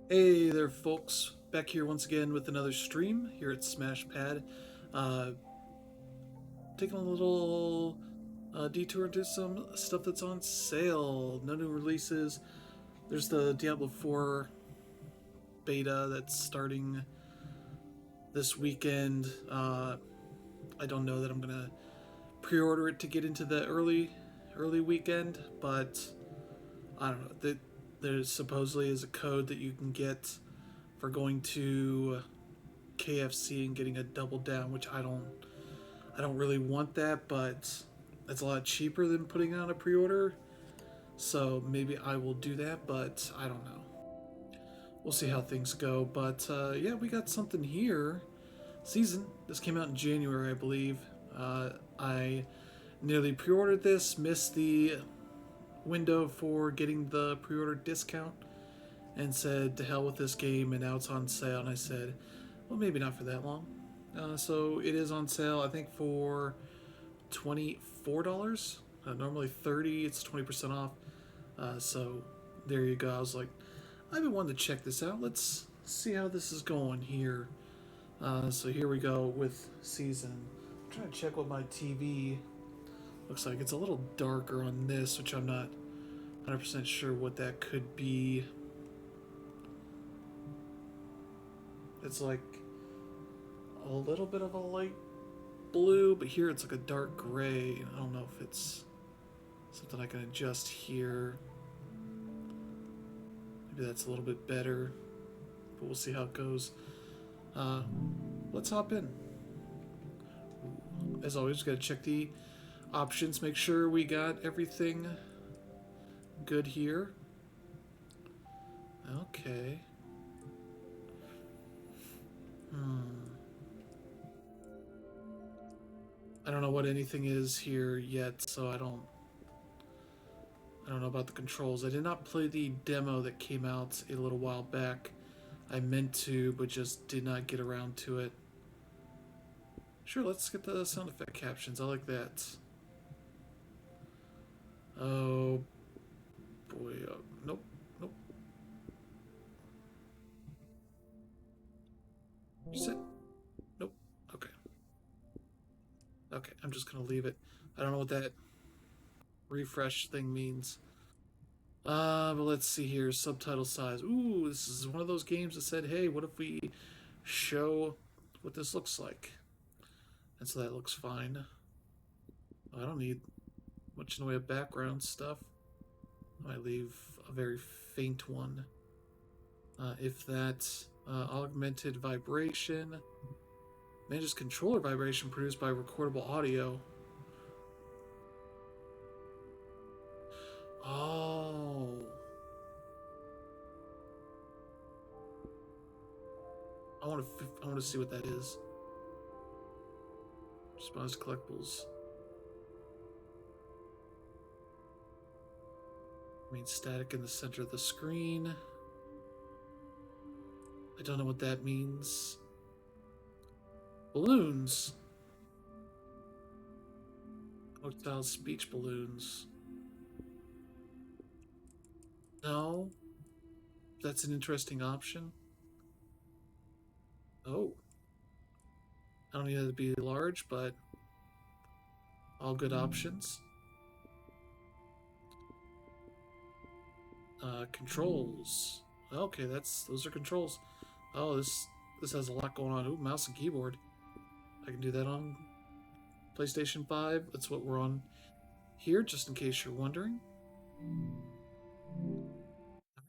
Hey there, folks. Back here once again with another stream here at SmashPad. Uh, Taking a little detour into some stuff that's on sale. No new releases. There's the Diablo 4 beta that's starting this weekend. I don't know that I'm gonna pre-order it to get into the early weekend, but I don't know. There supposedly is a code that you can get for going to KFC and getting a double down, which I don't really want that, but it's a lot cheaper than putting on a pre-order. So maybe I will do that, but I don't know. We'll see how things go. But yeah, we got something here. Season. This came out in January, I believe. I nearly pre-ordered this, missed the window for getting the pre-order discount, and said to hell with this game. And now it's on sale, and I said, well, maybe not for that long. So it is on sale, I think, for $24. Normally 30. It's 20% off. So there you go. I was like, I've been wanting to check this out. Let's see how this is going here. So here we go with season. I'm trying to check what my TV looks like. It's a little darker on this, which I'm not 100% sure what that could be. It's like a little bit of a light blue, but here it's like a dark gray. I don't know if it's something I can adjust here. Maybe that's a little bit better, but we'll see how it goes. Let's hop in. As always, gotta check the options, make sure we got everything good here. Okay. I don't know what anything is here yet, so I don't know about the controls. I did not play the demo that came out a little while back. I meant to, but just did not get around to it. Sure, let's get the sound effect captions. I like that. Oh boy. Nope. Nope. You said? Nope. Okay. Okay, I'm just gonna leave it. I don't know what that refresh thing means. But let's see here. Subtitle size. Ooh, this is one of those games that said, hey, what if we show what this looks like? And so that looks fine. I don't need much in the way of background stuff. I might leave a very faint one. If that augmented vibration manages controller vibration produced by recordable audio. Oh, I want to see what that is. Response collectibles. I mean, static in the center of the screen. I don't know what that means. Balloons. Tactile speech balloons. No. That's an interesting option. Oh. I don't need it to be large, but all good options. Controls. Okay, those are controls. Oh, this has a lot going on. Ooh, mouse and keyboard. I can do that on PlayStation 5. That's what we're on here, just in case you're wondering.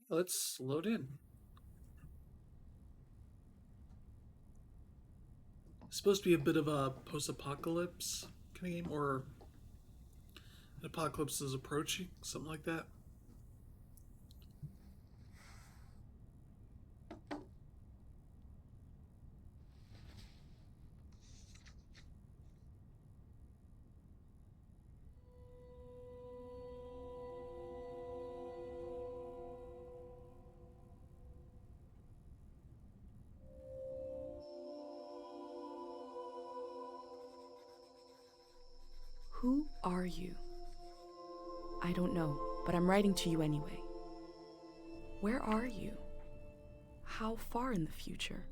Let's load in. It's supposed to be a bit of a post-apocalypse kind of game, or an apocalypse is approaching, something like that. Who are you? I don't know, but I'm writing to you anyway. Where are you? How far in the future?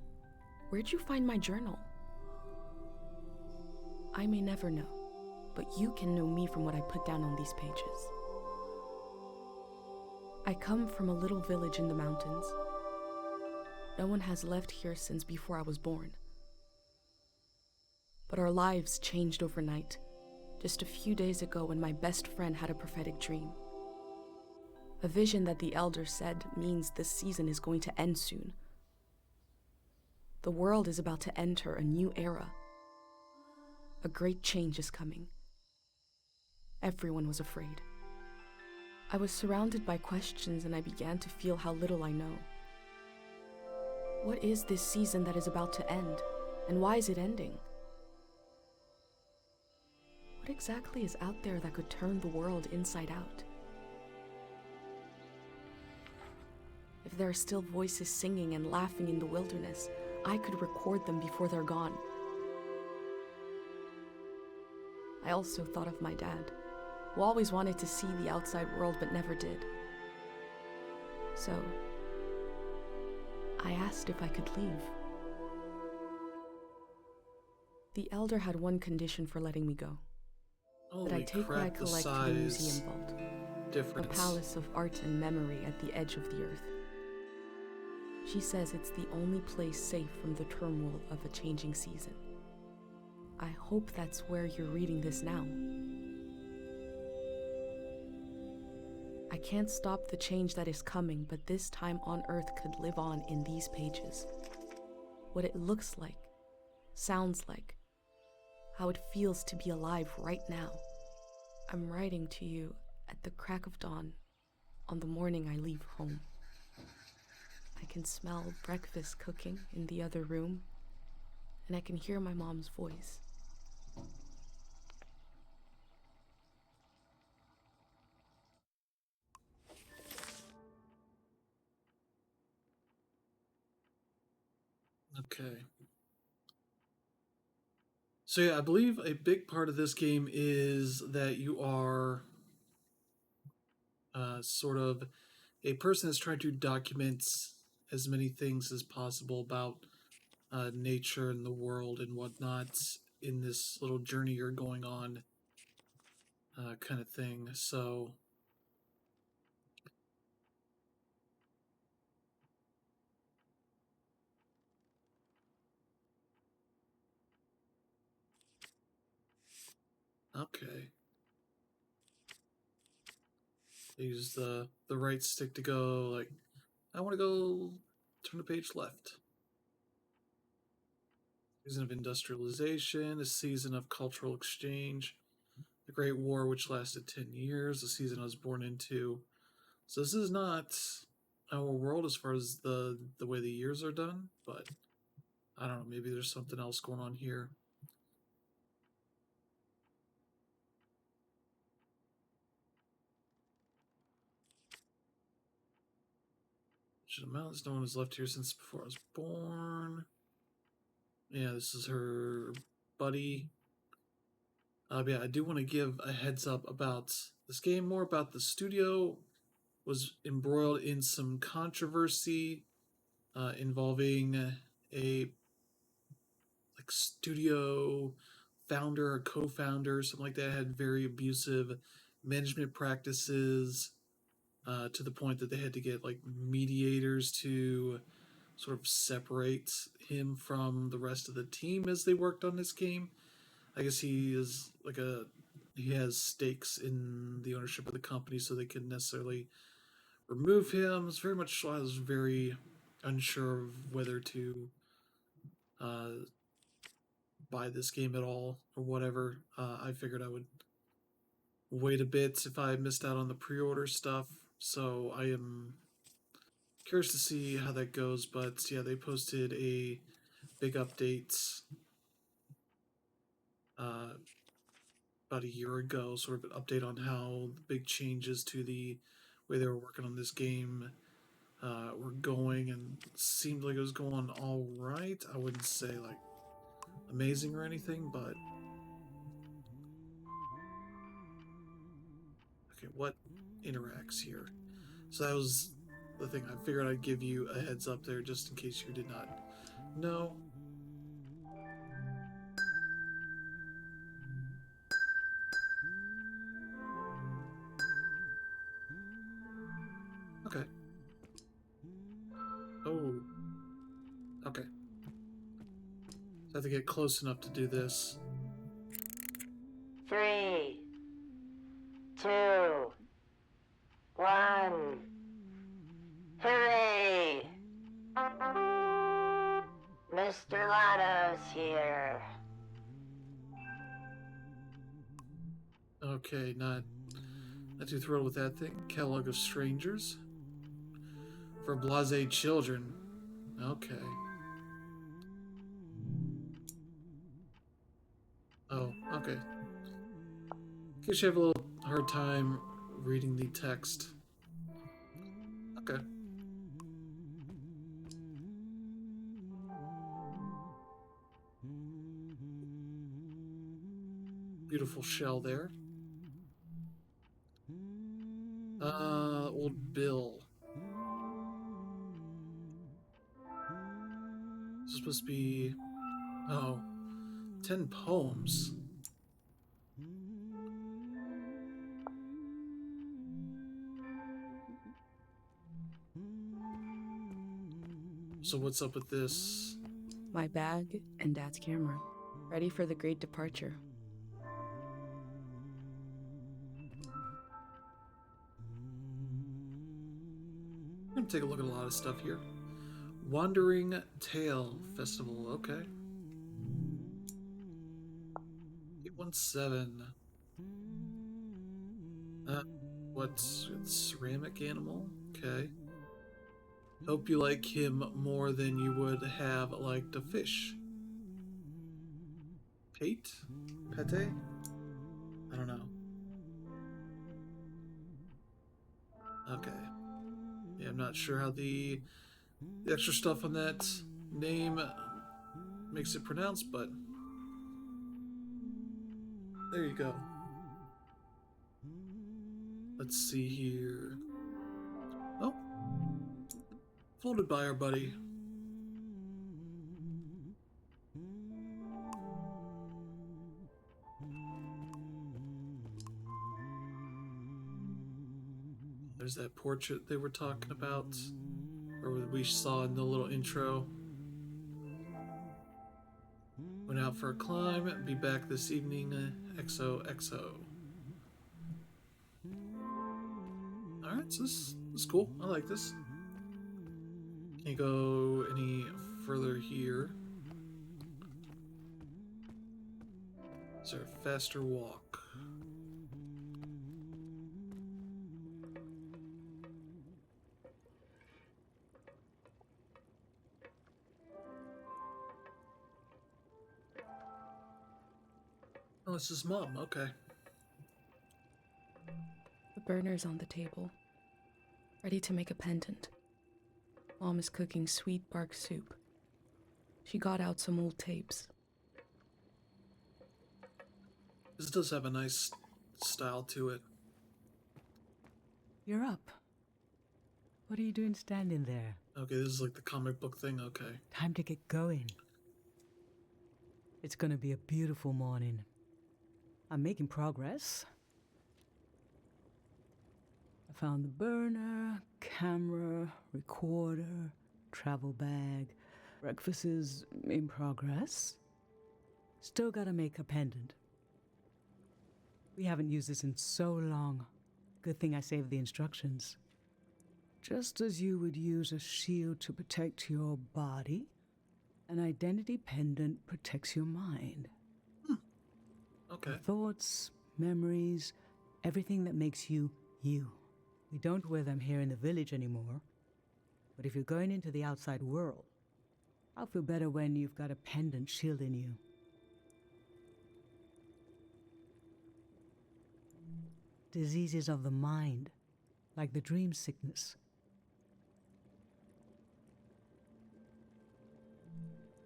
Where'd you find my journal? I may never know, but you can know me from what I put down on these pages. I come from a little village in the mountains. No one has left here since before I was born. But our lives changed overnight, just a few days ago when my best friend had a prophetic dream. A vision that the elder said means this season is going to end soon. The world is about to enter a new era. A great change is coming. Everyone was afraid. I was surrounded by questions and I began to feel how little I know. What is this season that is about to end, and why is it ending? What exactly is out there that could turn the world inside out? If there are still voices singing and laughing in the wilderness, I could record them before they're gone. I also thought of my dad, who always wanted to see the outside world but never did. So, I asked if I could leave. The elder had one condition for letting me go. Holy That I take what I crap, the collect to the size museum vault, a difference. palace of art and memory at the edge of the earth. She says it's the only place safe from the turmoil of a changing season. I hope that's where you're reading this now. I can't stop the change that is coming, but this time on Earth could live on in these pages. What it looks like, sounds like, how it feels to be alive right now. I'm writing to you at the crack of dawn on the morning I leave home. I can smell breakfast cooking in the other room, and I can hear my mom's voice. Okay. So yeah, I believe a big part of this game is that you are sort of a person that's trying to document as many things as possible about nature and the world and whatnot in this little journey you're going on, kind of thing. So, okay. Use the right stick to go, like, I want to go turn the page left. Season of industrialization, a season of cultural exchange, the Great War, which lasted 10 years, the season I was born into. So this is not our world as far as the way the years are done, but I don't know, maybe there's something else going on here. Should mountains, no one has left here since before I was born. Yeah, this is her buddy. Yeah, I do want to give a heads up about this game, more about the studio was embroiled in some controversy involving a like studio founder or co-founder, something like that, had very abusive management practices to the point that they had to get like mediators to sort of separate him from the rest of the team as they worked on this game. I guess he has stakes in the ownership of the company, so they couldn't necessarily remove him. It's very much I was very unsure of whether to uh, buy this game at all or whatever. I figured I would wait a bit if I missed out on the pre-order stuff. So I am curious to see how that goes. But yeah, they posted a big update uh, about a year ago, sort of an update on how the big changes to the way they were working on this game were going, and seemed like it was going all right. I wouldn't say like amazing or anything, but okay, what interacts here? So that was the thing. I figured I'd give you a heads up there just in case you did not know. Okay. Oh. Okay. So I have to get close enough to do this. 3, 2, 1. Hooray! Mr. Lotto's here. Okay, not too thrilled with that thing. Catalog of Strangers. For blasé children. Okay. Oh, okay. Guess you have a little hard time reading the text. Okay. Beautiful shell there. Old Bill. This is supposed to be... Oh, 10 poems. So what's up with this? My bag and Dad's camera, ready for the great departure. I'm gonna take a look at a lot of stuff here. Wandering Tale Festival, okay. 817. What's ceramic animal? Okay. Hope you like him more than you would have liked a fish. Pate? Pete? I don't know. Okay. Yeah, I'm not sure how the extra stuff on that name makes it pronounced, but there you go. Let's see here. Oh. Folded by our buddy. There's that portrait they were talking about, or we saw in the little intro. Went out for a climb, be back this evening, XOXO. Alright, so this is cool. I like this. Can you go any further here? Is there a faster walk? Oh, it's his mom. Okay. The burner's on the table, ready to make a pendant. Mom is cooking sweet bark soup. She got out some old tapes. This does have a nice style to it. You're up. What are you doing standing there? Okay, this is like the comic book thing. Okay. Time to get going. It's gonna be a beautiful morning. I'm making progress. I found the burner, camera, recorder, travel bag. Breakfast is in progress. Still gotta make a pendant. We haven't used this in so long. Good thing I saved the instructions. Just as you would use a shield to protect your body, an identity pendant protects your mind. Okay. Your thoughts, memories, everything that makes you, you. We don't wear them here in the village anymore. But if you're going into the outside world, I'll feel better when you've got a pendant shielding you. Diseases of the mind, like the dream sickness.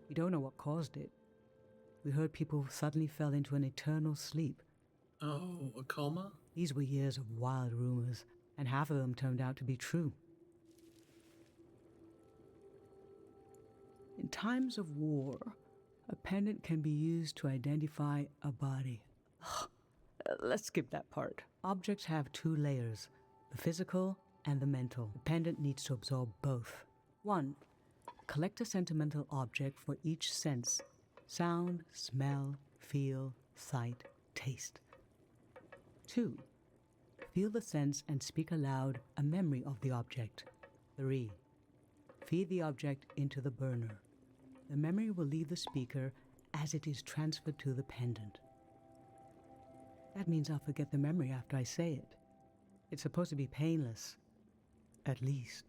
We don't know what caused it. We heard people suddenly fell into an eternal sleep. Oh, a coma? These were years of wild rumors, and half of them turned out to be true. In times of war, a pendant can be used to identify a body. Let's skip that part. Objects have two layers, the physical and the mental. The pendant needs to absorb both. 1. Collect a sentimental object for each sense: sound, smell, feel, sight, taste. 2. Feel the sense and speak aloud a memory of the object. 3. Feed the object into the burner. The memory will leave the speaker as it is transferred to the pendant. That means I'll forget the memory after I say it. It's supposed to be painless, at least.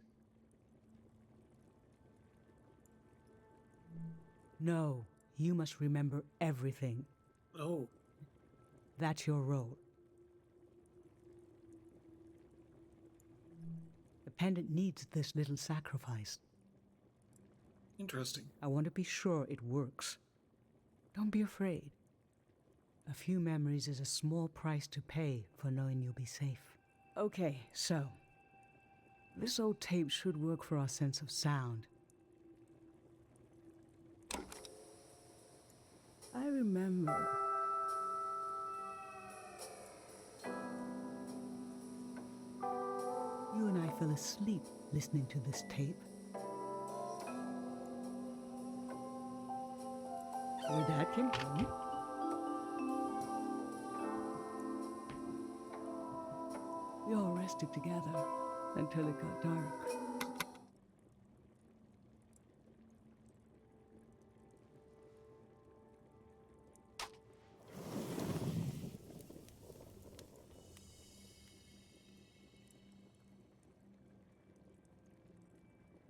No, you must remember everything. Oh, That's your role. The pendant needs this little sacrifice. interesting. I want to be sure it works. Don't be afraid. A few memories is a small price to pay for knowing you'll be safe. Okay, so this old tape should work for our sense of sound. I remember. You and I fell asleep listening to this tape. Your dad came home. We all rested together until it got dark.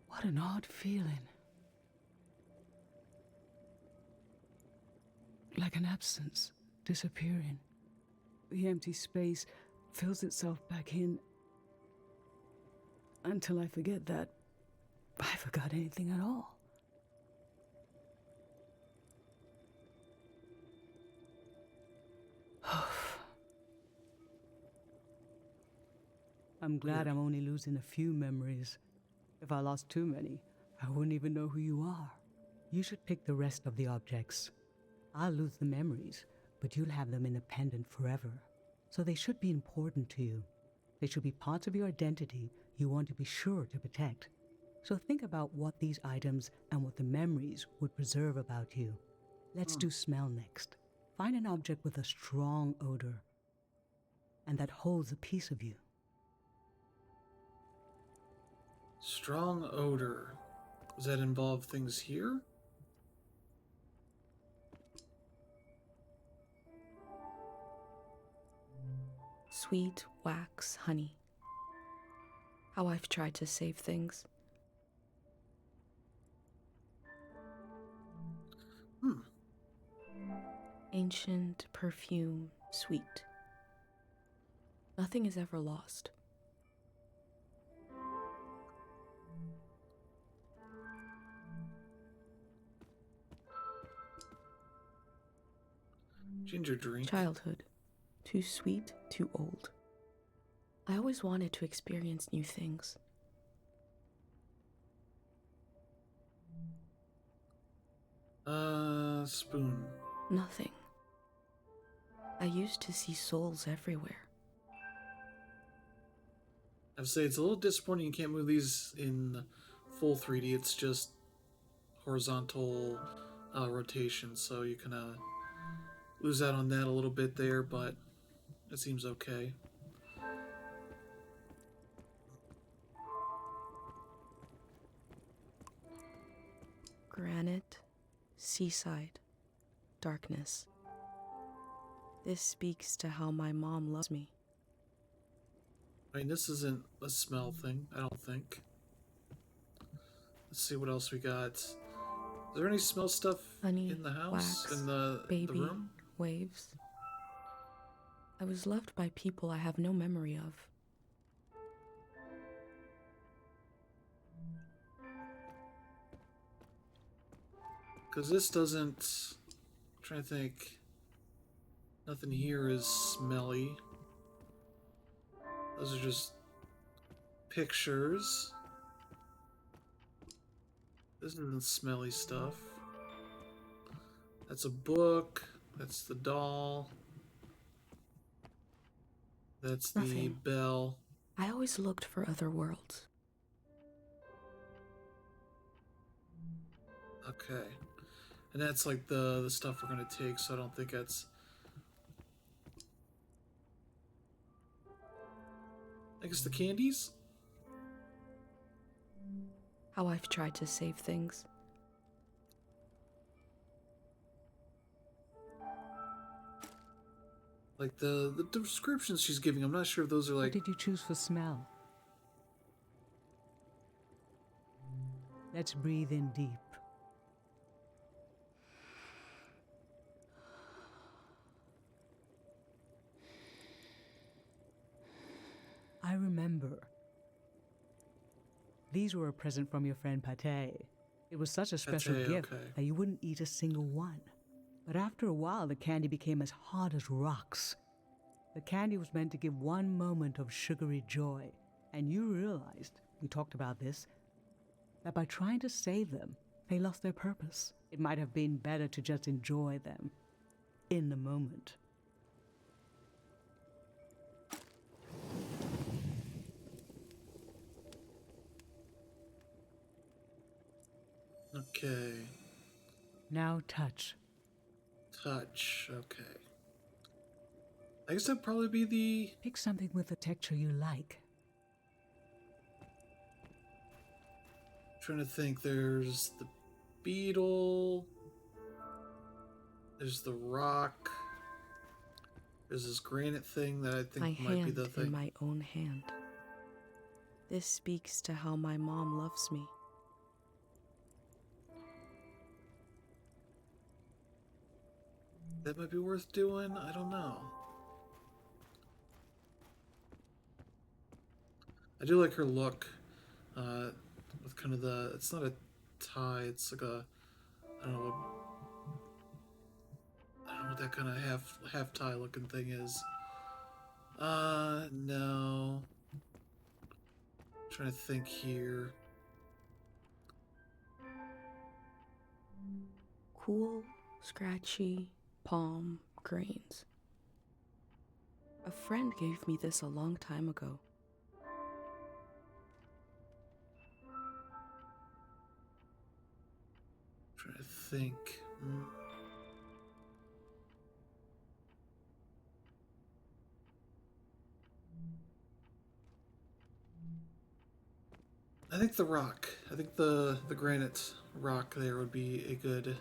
What an odd feeling. Like an absence, disappearing. The empty space fills itself back in until I forget that I forgot anything at all. I'm glad I'm only losing a few memories. If I lost too many, I wouldn't even know who you are. You should pick the rest of the objects. I'll lose the memories, but you'll have them in a pendant forever. So they should be important to you. They should be parts of your identity you want to be sure to protect. So think about what these items and what the memories would preserve about you. Let's do smell next. Find an object with a strong odor and that holds a piece of you. Strong odor. Does that involve things here? Sweet wax honey. How I've tried to save things. Ancient perfume, sweet. Nothing is ever lost. Ginger drink. Childhood. Too sweet, too old. I always wanted to experience new things. Spoon. Nothing. I used to see souls everywhere. I would say it's a little disappointing you can't move these in full 3D. It's just horizontal rotation, so you kind of lose out on that a little bit there, but it seems okay. Granite, seaside, darkness. This speaks to how my mom loves me. I mean, this isn't a smell thing, I don't think. Let's see what else we got. Is there any smell stuff Honey, in the house? wax, In the baby, room? waves. I was loved by people I have no memory of. Because this doesn't... I'm trying to think. Nothing here is smelly. Those are just pictures. This isn't smelly stuff. That's a book. That's the doll. That's the Nothing. bell. I always looked for other worlds. Okay. And that's like the stuff we're gonna take, so I don't think that's... I guess the candies? How I've tried to save things. Like the descriptions she's giving, I'm not sure if those are What like... did you choose for smell? Let's breathe in deep. I remember. These were a present from your friend Pate. It was such a special Pate, gift okay. that you wouldn't eat a single one. But after a while, the candy became as hard as rocks. The candy was meant to give one moment of sugary joy. And you realized, we talked about this, that by trying to save them, they lost their purpose. It might have been better to just enjoy them in the moment. Okay. Now touch. Touch. Okay. I guess that'd probably be the... Pick something with a texture you like. Trying to think. There's the beetle. There's the rock. There's this granite thing that I think My might be hand the in thing. my own hand. This speaks to how my mom loves me. That might be worth doing. I don't know. I do like her look. With kind of the... It's not a tie. It's like a... I don't know. I don't know what that kind of half tie looking thing is. No. Trying to think here. Cool, scratchy, palm grains. A friend gave me this a long time ago. Trying to think. I think the rock. I think the granite rock there would be a good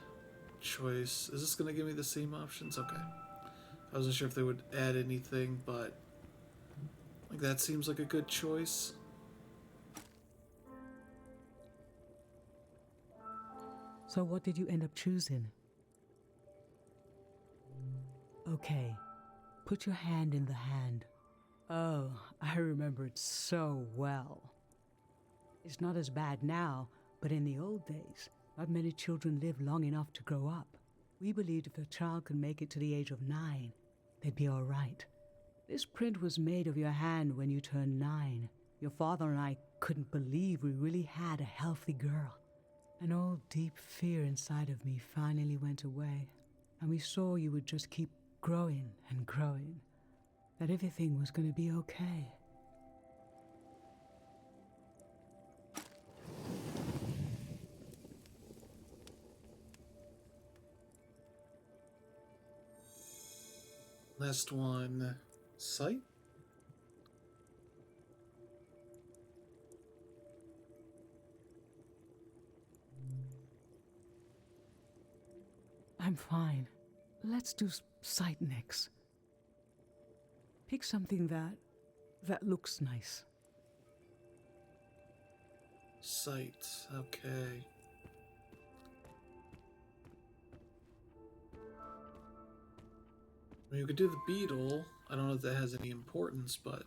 choice. Is this going to give me the same options? Okay. I wasn't sure if they would add anything, but like that seems like a good choice. So what did you end up choosing? Okay, put your hand in the hand. Oh, I remember it so well. It's not as bad now, but in the old days, not many children lived long enough to grow up. We believed if a child could make it to the age of 9, they'd be all right. This print was made of your hand when you turned 9. Your father and I couldn't believe we really had a healthy girl. An old deep fear inside of me finally went away, and we saw you would just keep growing and growing, that everything was going to be okay. Last one. Sight? I'm fine. Let's do sight next. Pick something that looks nice. Sight. Okay. I mean, you could do the beetle. I don't know if that has any importance, but...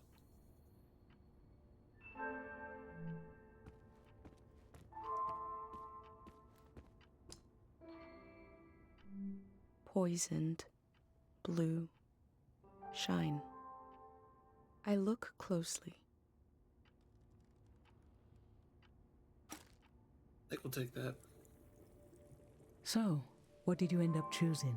Poisoned, blue, shine. I look closely. think we'll take that. So, what did you end up choosing?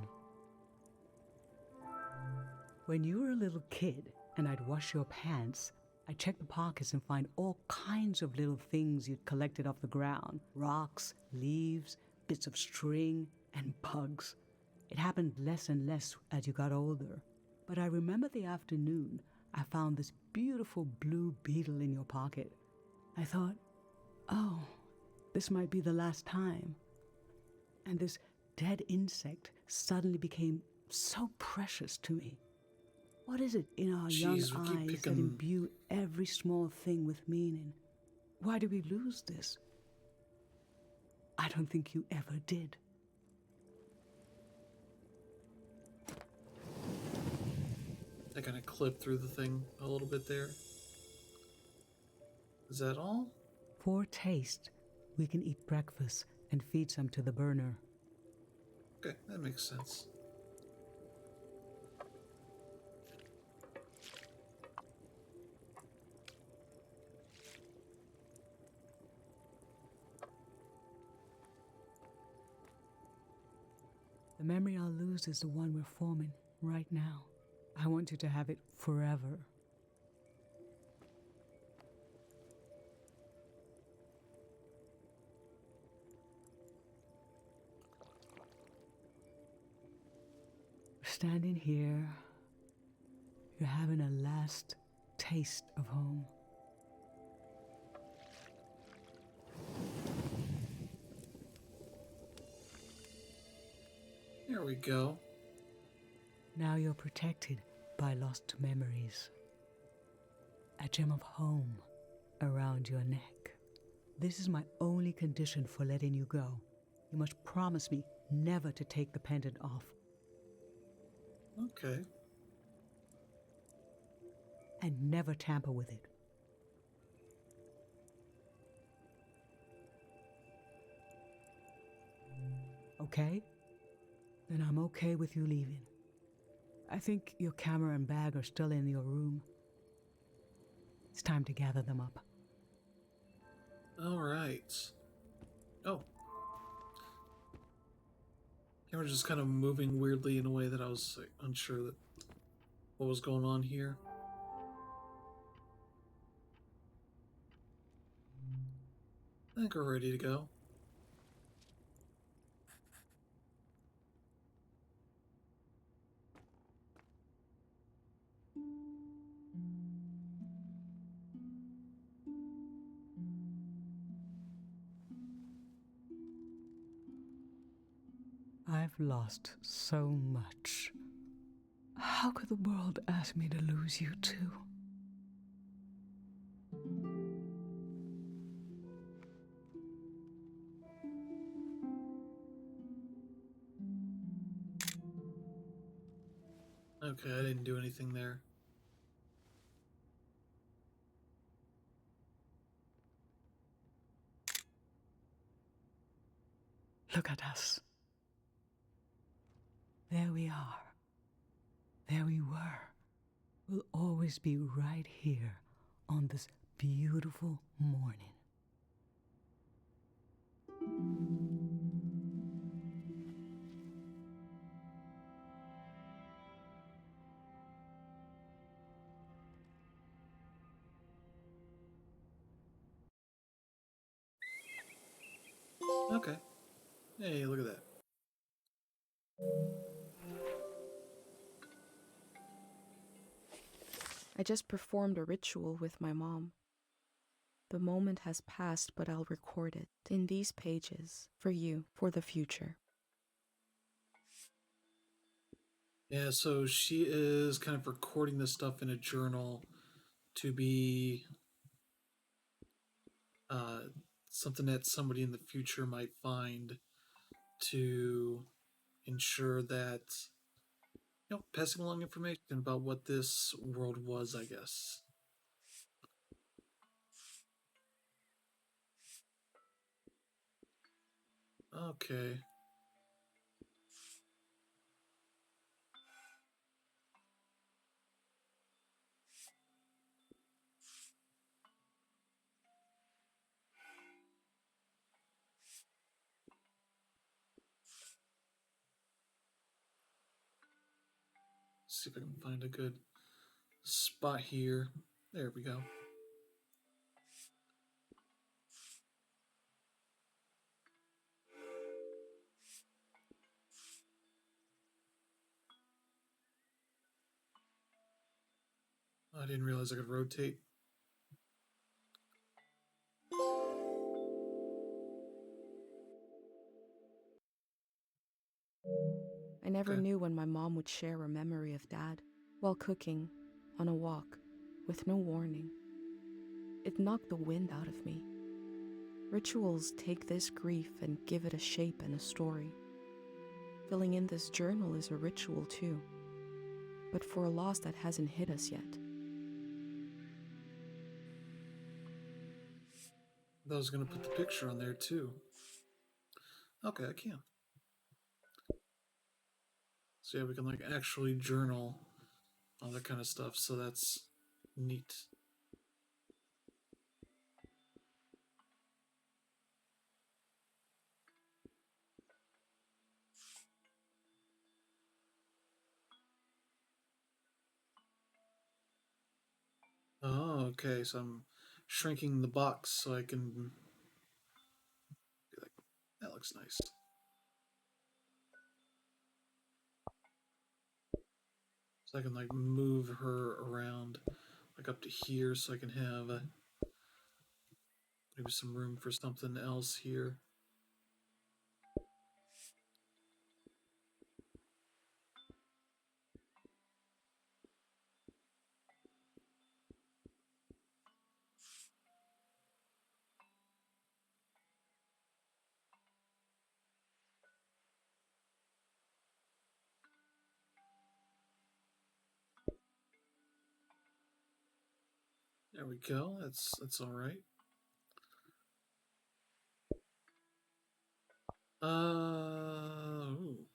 When you were a little kid and I'd wash your pants, I'd check the pockets and find all kinds of little things you'd collected off the ground. Rocks, leaves, bits of string, and bugs. It happened less and less as you got older. But I remember the afternoon I found this beautiful blue beetle in your pocket. I thought, oh, this might be the last time. And this dead insect suddenly became so precious to me. What is it in our young Jeez, we keep eyes that picking- imbue every small thing with meaning? Why do we lose this? I don't think you ever did. I kind of clipped through the thing a little bit there. Is that all? For taste, we can eat breakfast and feed some to the burner. Okay, that makes sense. The memory I'll lose is the one we're forming right now. I want you to have it forever. Standing here, you're having a last taste of home. There we go. Now you're protected by lost memories. A gem of home around your neck. This is my only condition for letting you go. You must promise me never to take the pendant off. Okay. And never tamper with it. Okay? Then I'm okay with you leaving. I think your camera and bag are still in your room. It's time to gather them up. All right. Oh. Camera just kind of moving weirdly in a way that I was like, unsure that what was going on here. I think we're ready to go. I've lost so much. How could the world ask me to lose you too? Okay, I didn't do anything there. Look at us. There we are. There we were. We'll always be right here on this beautiful morning. Okay. Hey, look at that. I just performed a ritual with my mom. The moment has passed, but I'll record it in these pages for you for the future. Yeah, so she is kind of recording this stuff in a journal to be something that somebody in the future might find to ensure that, passing along information about what this world was, I guess. Okay. see if I can find a good spot here. There we go. I didn't realize I could rotate. I never Okay. knew when my mom would share a memory of Dad while cooking, on a walk, with no warning. It knocked the wind out of me. Rituals take this grief and give it a shape and a story. Filling in this journal is a ritual too, but for a loss that hasn't hit us yet. I was gonna put the picture on there too. Okay, I can. So yeah, we can like actually journal all that kind of stuff. So that's neat. Oh, okay. So I'm shrinking the box so I can be like, that looks nice. So I can like move her around like up to here so I can have maybe some room for something else here. There we go. That's all right. Ooh.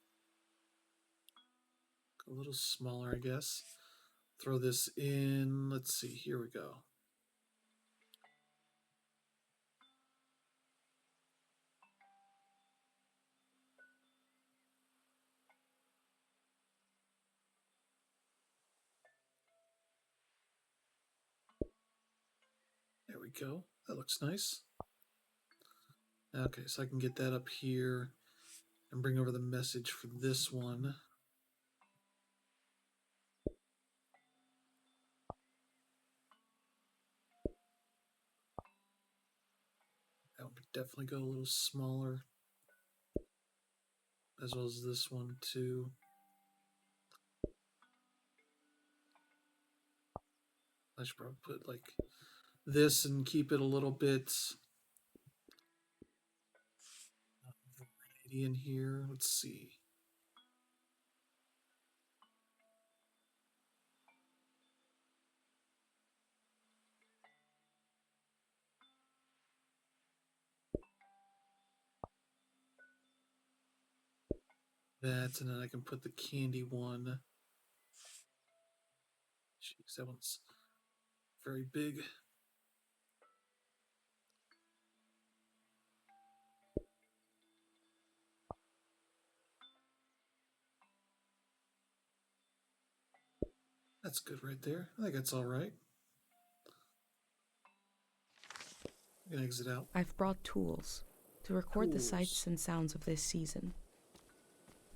A little smaller, I guess. Throw this in. Let's see. Here we go. There we go. That looks nice. Okay, so I can get that up here and bring over the message for this one. That would definitely go a little smaller, as well as this one too. I should probably put like this and keep it a little bit variety in here. Let's see. That, and then I can put the candy one. Jeez, that one's very big. That's good right there. I think that's all right. I can exit out. I've brought tools to record the Tools. sights and sounds of this season.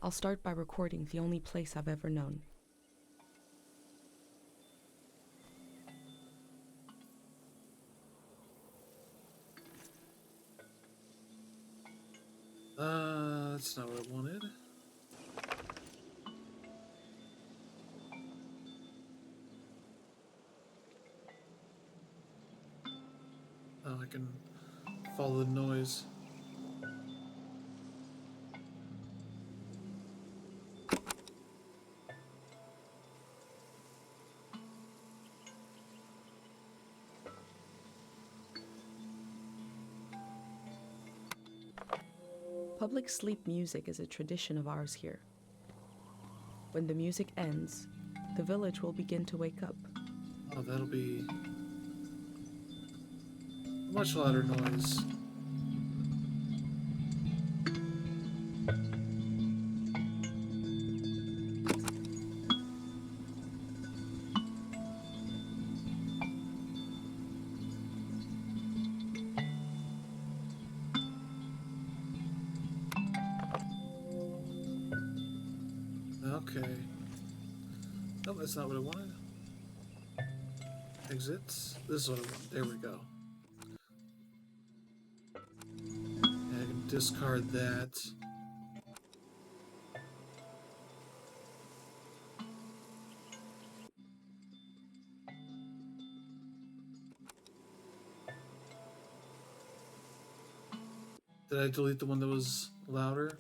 I'll start by recording the only place I've ever known. That's not what I wanted. Oh, I can follow the noise. Public sleep music is a tradition of ours here. When the music ends, the village will begin to wake up. Oh, that'll be a much louder noise. Okay. Oh, that's not what I wanted. Exits. This is what I want. There we go. And I can discard that. Did I delete the one that was louder?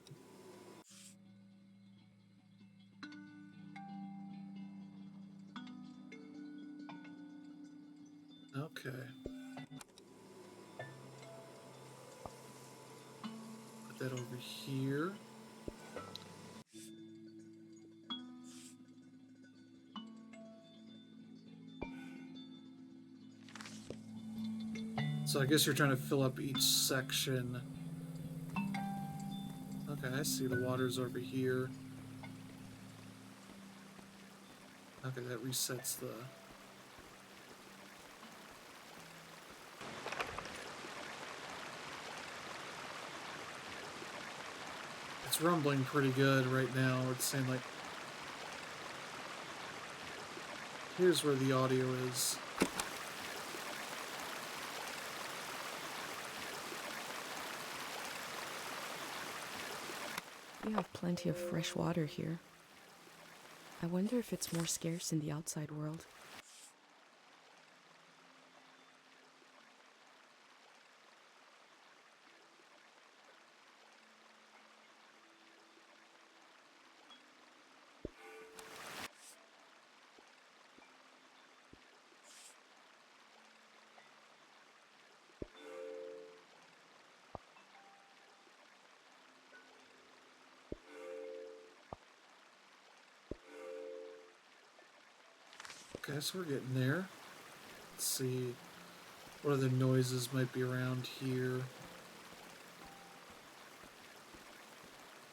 Okay. Put that over here. So I guess you're trying to fill up each section. Okay, I see the water's over here. Okay, that resets the... It's rumbling pretty good right now. It's saying like... Here's where the audio is. We have plenty of fresh water here. I wonder if it's more scarce in the outside world. Okay, so we're getting there. Let's see what other noises might be around here.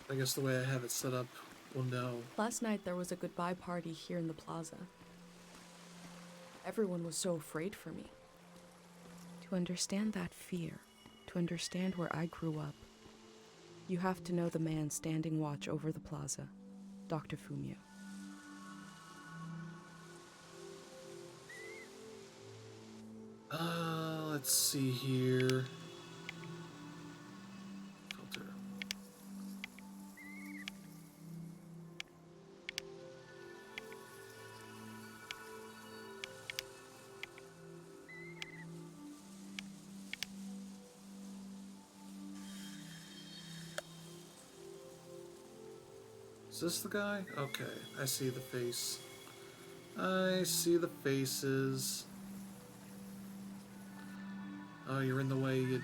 I guess the way I have it set up will know. Last night there was a goodbye party here in the plaza. Everyone was so afraid for me. To understand that fear, to understand where I grew up, you have to know the man standing watch over the plaza, Dr. Fumio. Let's see here. Filter. Is this the guy? Okay, I see the face. I see the faces. Oh, you're in the way. You...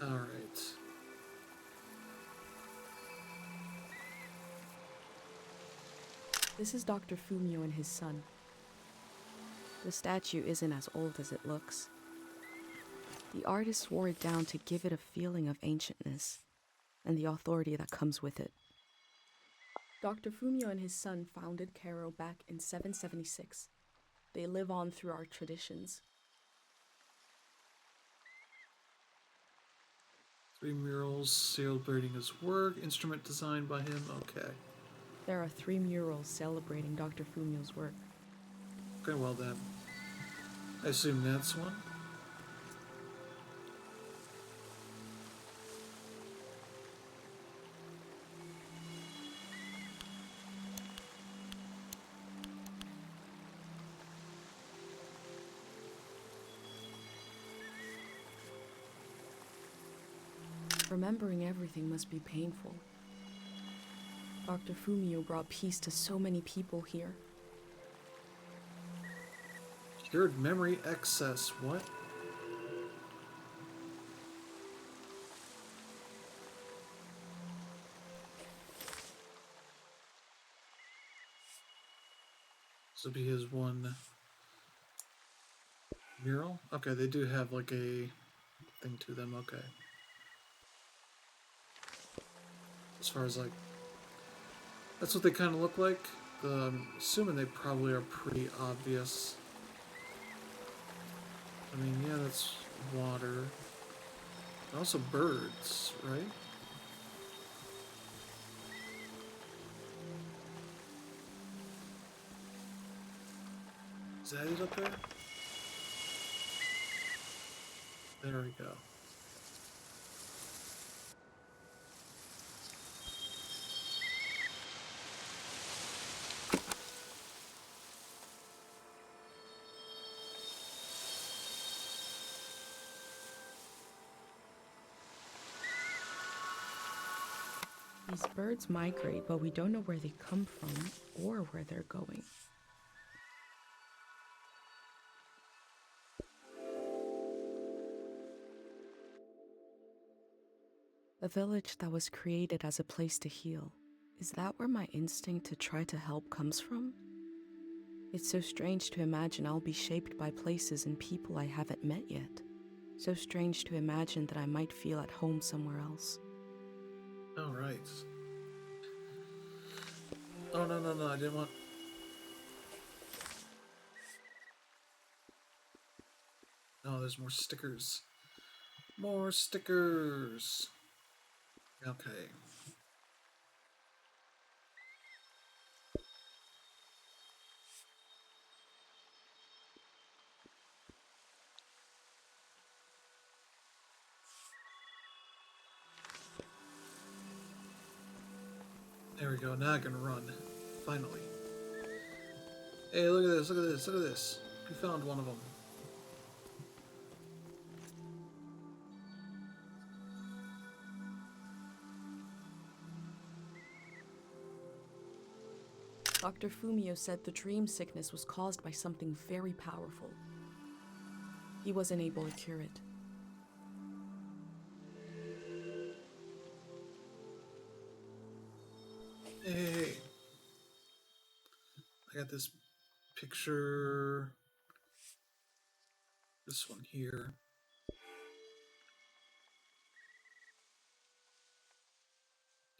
All right. This is Dr. Fumio and his son. The statue isn't as old as it looks. The artist wore it down to give it a feeling of ancientness and the authority that comes with it. Dr. Fumio and his son founded Cairo back in 776. They live on through our traditions. 3 murals celebrating his work. Instrument designed by him. Okay. There are 3 murals celebrating Dr. Fumio's work. Okay, well then. I assume that's one. Remembering everything must be painful. Dr. Fumio brought peace to so many people here. Cured memory excess. What? This will be his one mural. Okay, they do have like a thing to them. Okay. As far as like, that's what they kind of look like. I'm assuming they probably are pretty obvious. I mean, yeah, that's water. Also birds, right? Is that it up there? There we go. These birds migrate, but we don't know where they come from or where they're going. A village that was created as a place to heal. Is that where my instinct to try to help comes from? It's so strange to imagine I'll be shaped by places and people I haven't met yet. So strange to imagine that I might feel at home somewhere else. Oh, right. Oh, no, I didn't want... Oh, there's more stickers. More stickers! Okay. There we go, now I can run. Finally. Hey, look at this, look at this, look at this. We found one of them. Dr. Fumio said the dream sickness was caused by something very powerful. He wasn't able to cure it. Hey. I got this picture. This one here.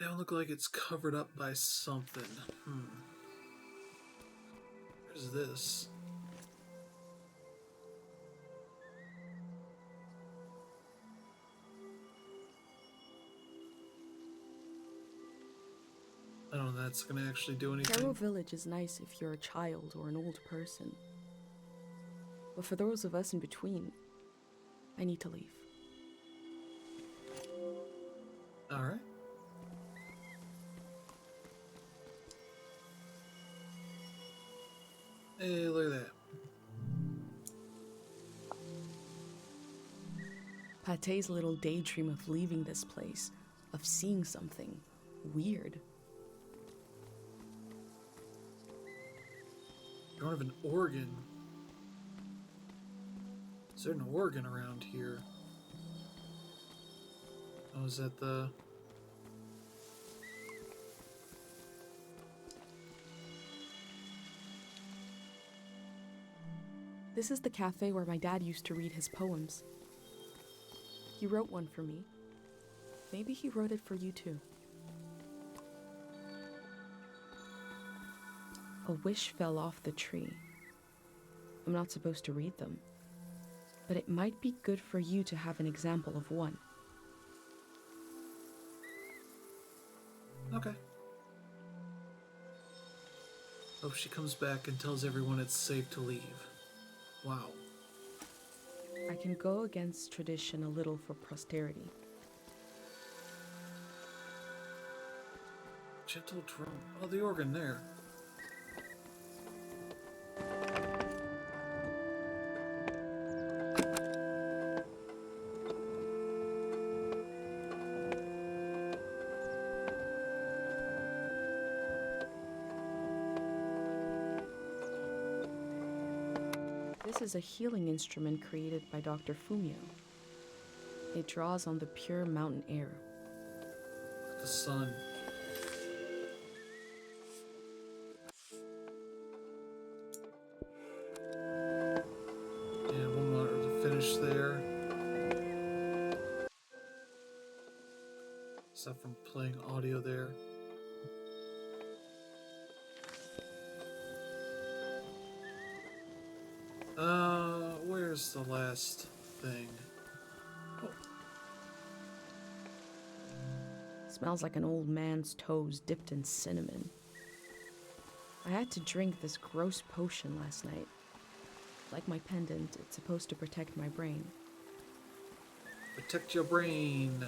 That one look like it's covered up by something. There's this. I don't know if that's gonna actually do anything. Caro Village is nice if you're a child or an old person. But for those of us in between, I need to leave. Alright. Hey, look at that. Pate's little daydream of leaving this place, of seeing something weird. You don't have an organ. Is there an organ around here? Oh, is that the... This is the cafe where my dad used to read his poems. He wrote one for me. Maybe he wrote it for you too. A wish fell off the tree. I'm not supposed to read them, but it might be good for you to have an example of one. Okay. Hope she comes back and tells everyone it's safe to leave. Wow. I can go against tradition a little for posterity. Gentle drum. Oh, the organ there. This is a healing instrument created by Dr. Fumio. It draws on the pure mountain air. The sun. Yeah, one more to finish there. Is Stuff from playing audio there. Where's the last thing? Oh. Smells like an old man's toes dipped in cinnamon. I had to drink this gross potion last night. Like my pendant, it's supposed to protect my brain. Protect your brain.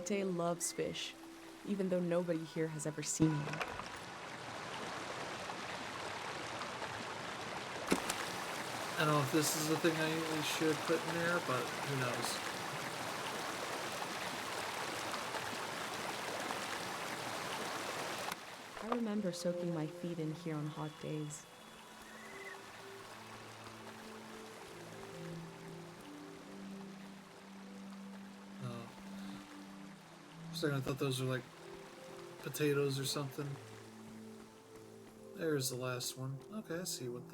Pate loves fish, even though nobody here has ever seen one. I don't know if this is the thing I should put in there, but who knows. I remember soaking my feet in here on hot days. For a second I thought those were like potatoes or something. There's the last one. Okay, I see what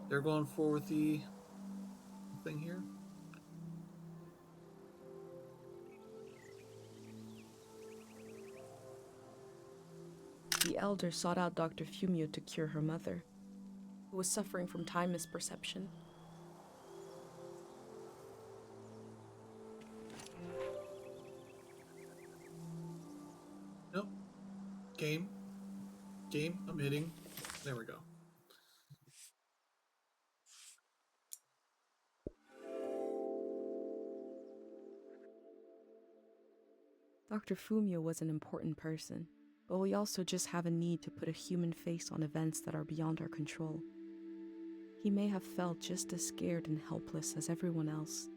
they're going for with the thing here. The elder sought out Dr. Fumio to cure her mother, who was suffering from time misperception. Nope. Game. I'm hitting. There we go. Dr. Fumio was an important person, but we also just have a need to put a human face on events that are beyond our control. He may have felt just as scared and helpless as everyone else.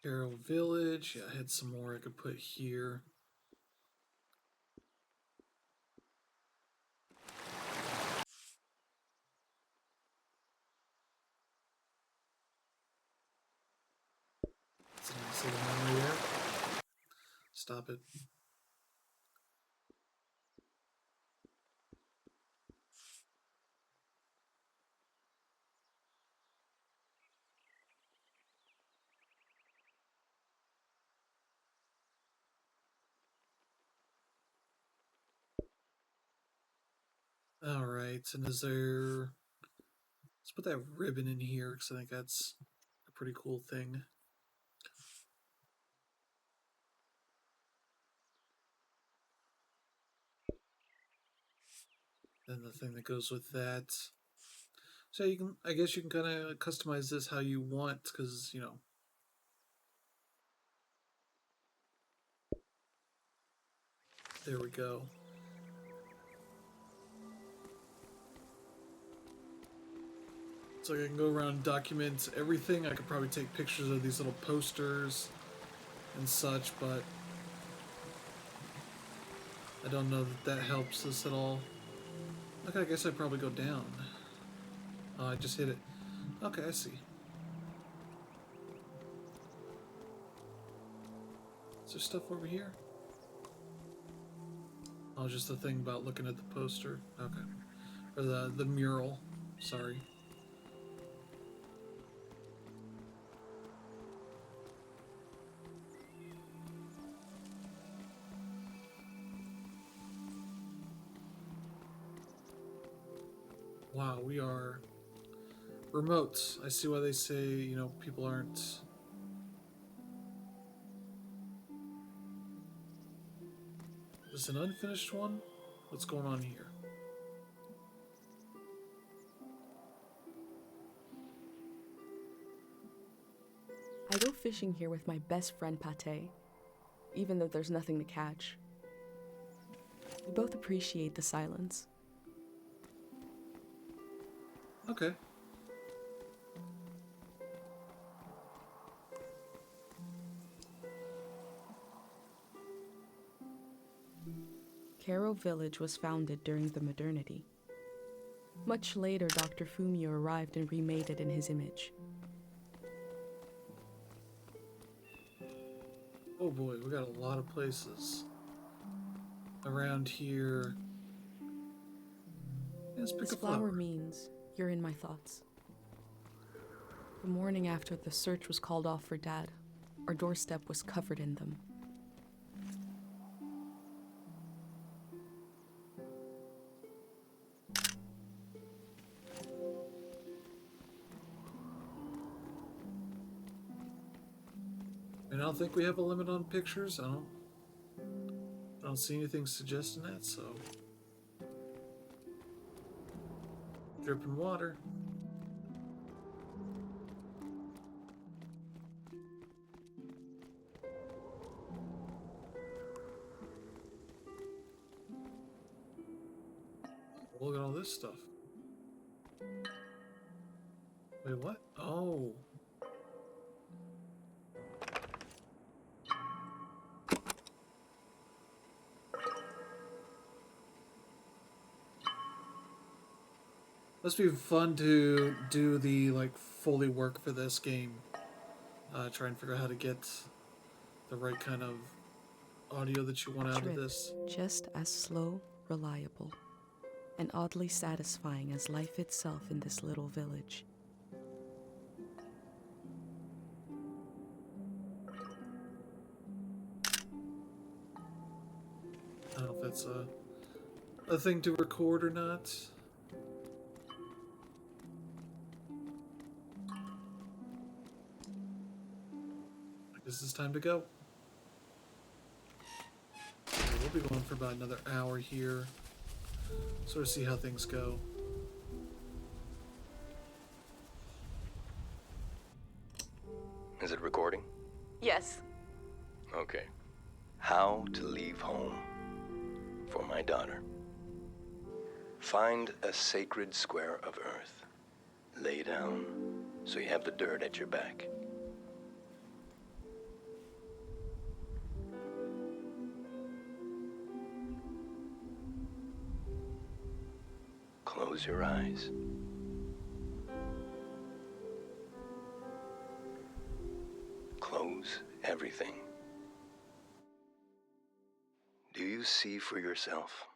Arrow Village. Yeah, I had some more I could put here. See the memory there? Stop it. Alright, and is there... Let's put that ribbon in here, because I think that's a pretty cool thing. Then the thing that goes with that. So you can, I guess you can kind of customize this how you want, because, you know. There we go. So I can go around and document everything. I could probably take pictures of these little posters and such, but I don't know that helps us at all. Okay, I guess I'd probably go down. Oh, I just hit it. Okay, I see. Is there stuff over here? Oh, just the thing about looking at the poster. Okay. Or the mural. Sorry. Wow, we are remote. I see why they say, you know, people aren't... Is this an unfinished one? What's going on here? I go fishing here with my best friend Pate, even though there's nothing to catch. We both appreciate the silence. Okay. Kero Village was founded during the modernity. Much later, Dr. Fumio arrived and remade it in his image. Oh boy, we got a lot of places around here. Let's pick This a flower. means you're in my thoughts. The morning after the search was called off for Dad, our doorstep was covered in them. And I don't think we have a limit on pictures. I don't see anything suggesting that, so. Dripping water. Look at all this stuff. Wait, what? Oh. Must be fun to do the Foley work for this game. Try and figure out how to get the right kind of audio that you want out of this. Just as slow, reliable, and oddly satisfying as life itself in this little village. I don't know if that's a thing to record or not. I guess it's time to go. We'll be going for about another hour here. Sort of see how things go. Is it recording? Yes. Okay. How to leave home for my daughter. Find a sacred square of earth. Lay down so you have the dirt at your back. Close your eyes. Close everything. Do you see for yourself?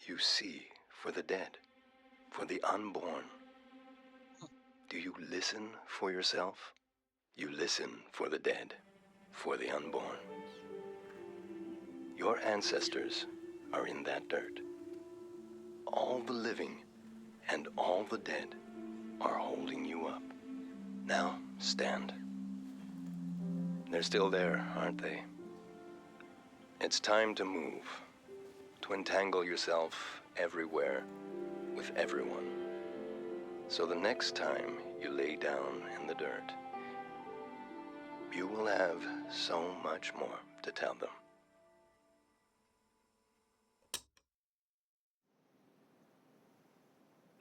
You see for the dead, for the unborn. Do you listen for yourself? You listen for the dead, for the unborn. Your ancestors are in that dirt. All the living and all the dead are holding you up. Now, stand. They're still there, aren't they? It's time to move, to entangle yourself everywhere with everyone. So the next time you lay down in the dirt, you will have so much more to tell them.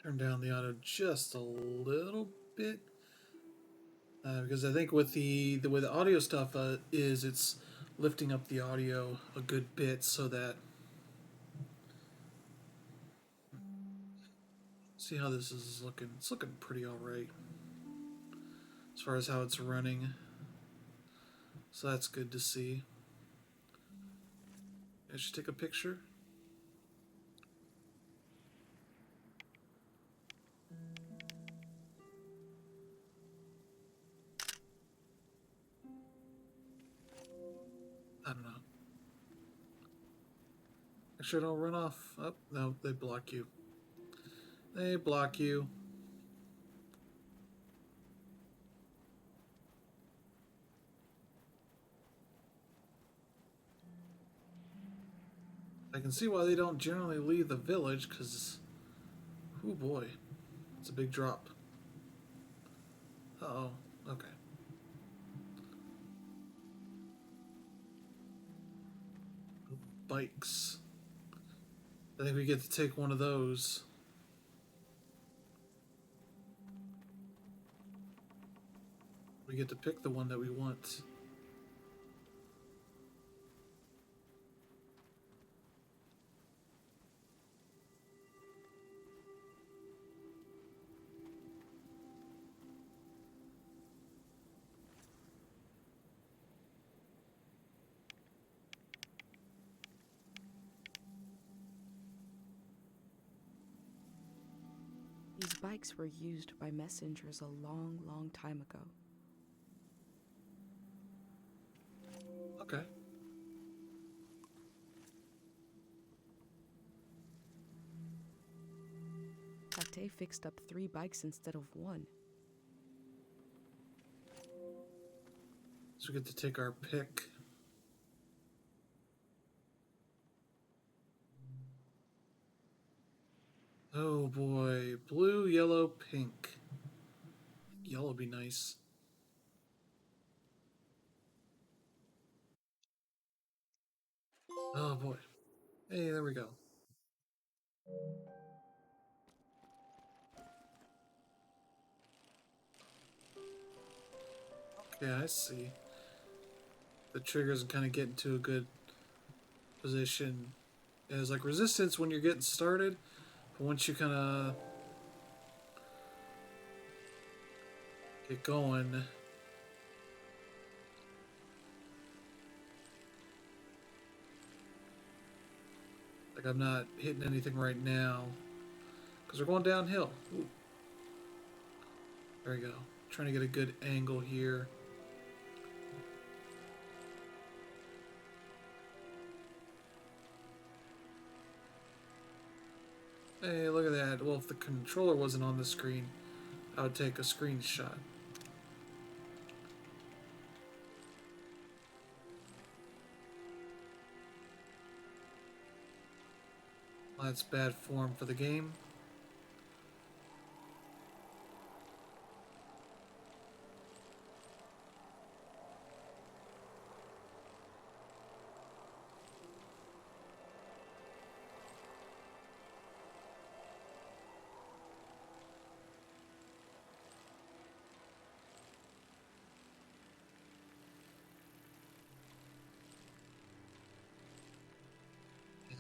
Turn down the audio just a little bit. Because I think with the way the audio stuff is, it's lifting up the audio a good bit so that. See how this is looking. It's looking pretty alright as far as how it's running. So that's good to see. I should take a picture. I don't know. Make sure I don't run off. Oh, no, they block you. They block you. I can see why they don't generally leave the village, because, oh boy, it's a big drop. Uh-oh, okay. Bikes. I think we get to take one of those. We get to pick the one that we want. bikes were used by messengers a long, long time ago. Okay. Tate fixed up 3 bikes instead of 1. So we get to take our pick. Oh boy. Blue, yellow, pink. Yellow would be nice. Oh boy. Hey, there we go. Okay, I see. The triggers kind of get into a good position. There's like resistance when you're getting started, but once you kind of get going, like I'm not hitting anything right now because we're going downhill. Ooh. There we go. Trying to get a good angle here. Hey, look at that. Well, if the controller wasn't on the screen, I would take a screenshot. Well, that's bad form for the game.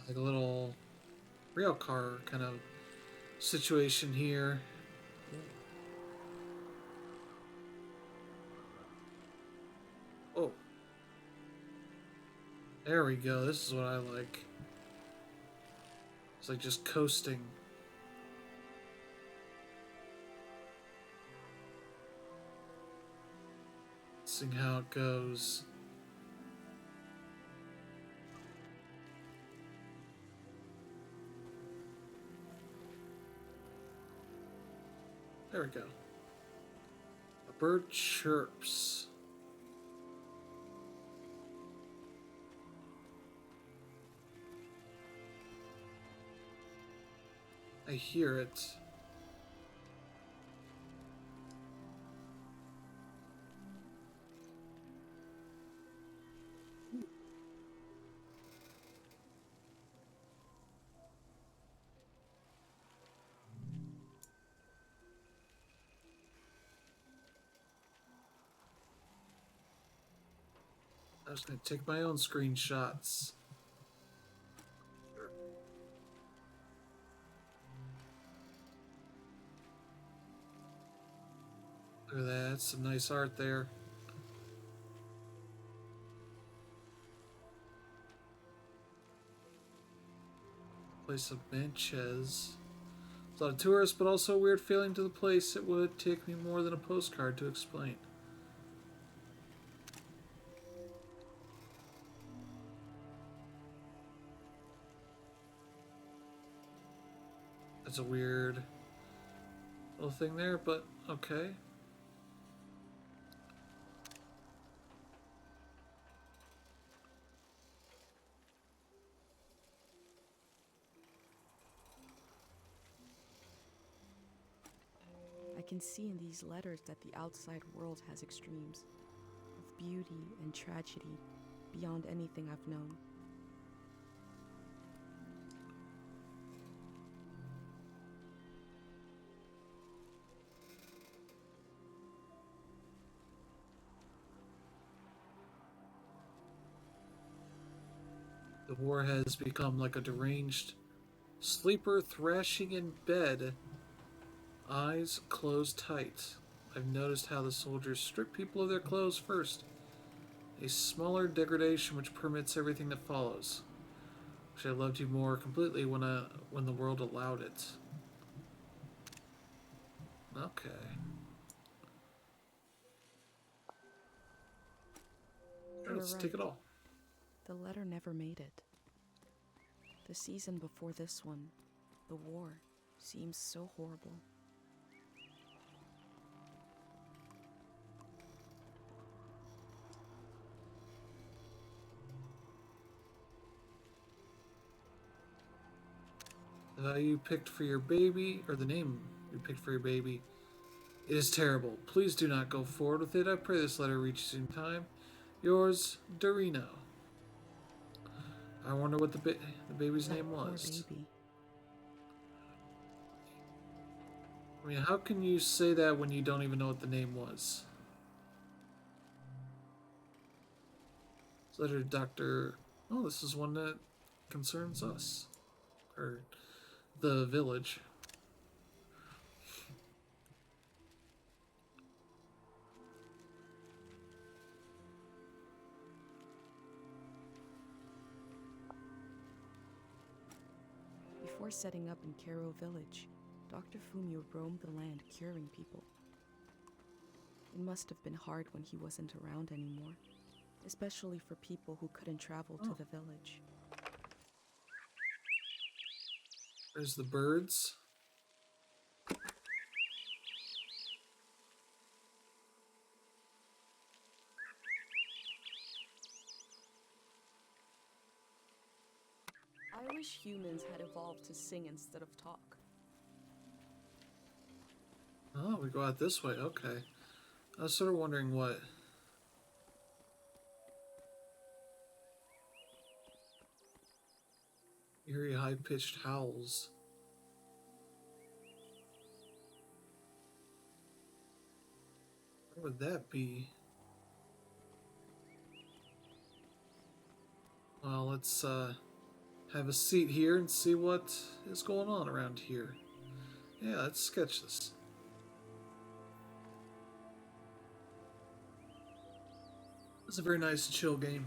Like a little rail car kind of situation here. Oh, there we go. This is what I like. It's like just coasting. Seeing how it goes. There we go. A bird chirps. I hear it. I was going to take my own screenshots. Look at that. That's some nice art there. Place of benches. There's a lot of tourists, but also a weird feeling to the place. It would take me more than a postcard to explain. That's a weird little thing there, but okay. I can see in these letters that the outside world has extremes of beauty and tragedy beyond anything I've known. The war has become like a deranged sleeper thrashing in bed, eyes closed tight. I've noticed how the soldiers strip people of their clothes first. A smaller degradation which permits everything that follows. Wish I loved you more completely when the world allowed it. Okay. Alright, You're let's take it right. all. The letter never made it. The season before this one, the war, seems so horrible. You picked for your baby, or the name you picked for your baby. It is terrible. Please do not go forward with it. I pray this letter reaches you in time. Yours, Dorino. I wonder what the baby's That name poor was. baby. I mean, how can you say that when you don't even know what the name was? This letter to Dr. Oh, this is one that concerns us. Or the village. Before setting up in Kero village, Dr. Fumio roamed the land curing people. It must have been hard when he wasn't around anymore, especially for people who couldn't travel to the village. There's the birds. I wish humans had evolved to sing instead of talk. Oh, we go out this way. Okay. I was sort of wondering what. Eerie high-pitched howls. Where would that be? Well, let's have a seat here and see what is going on around here. Yeah, let's sketch this. It's a very nice, chill game.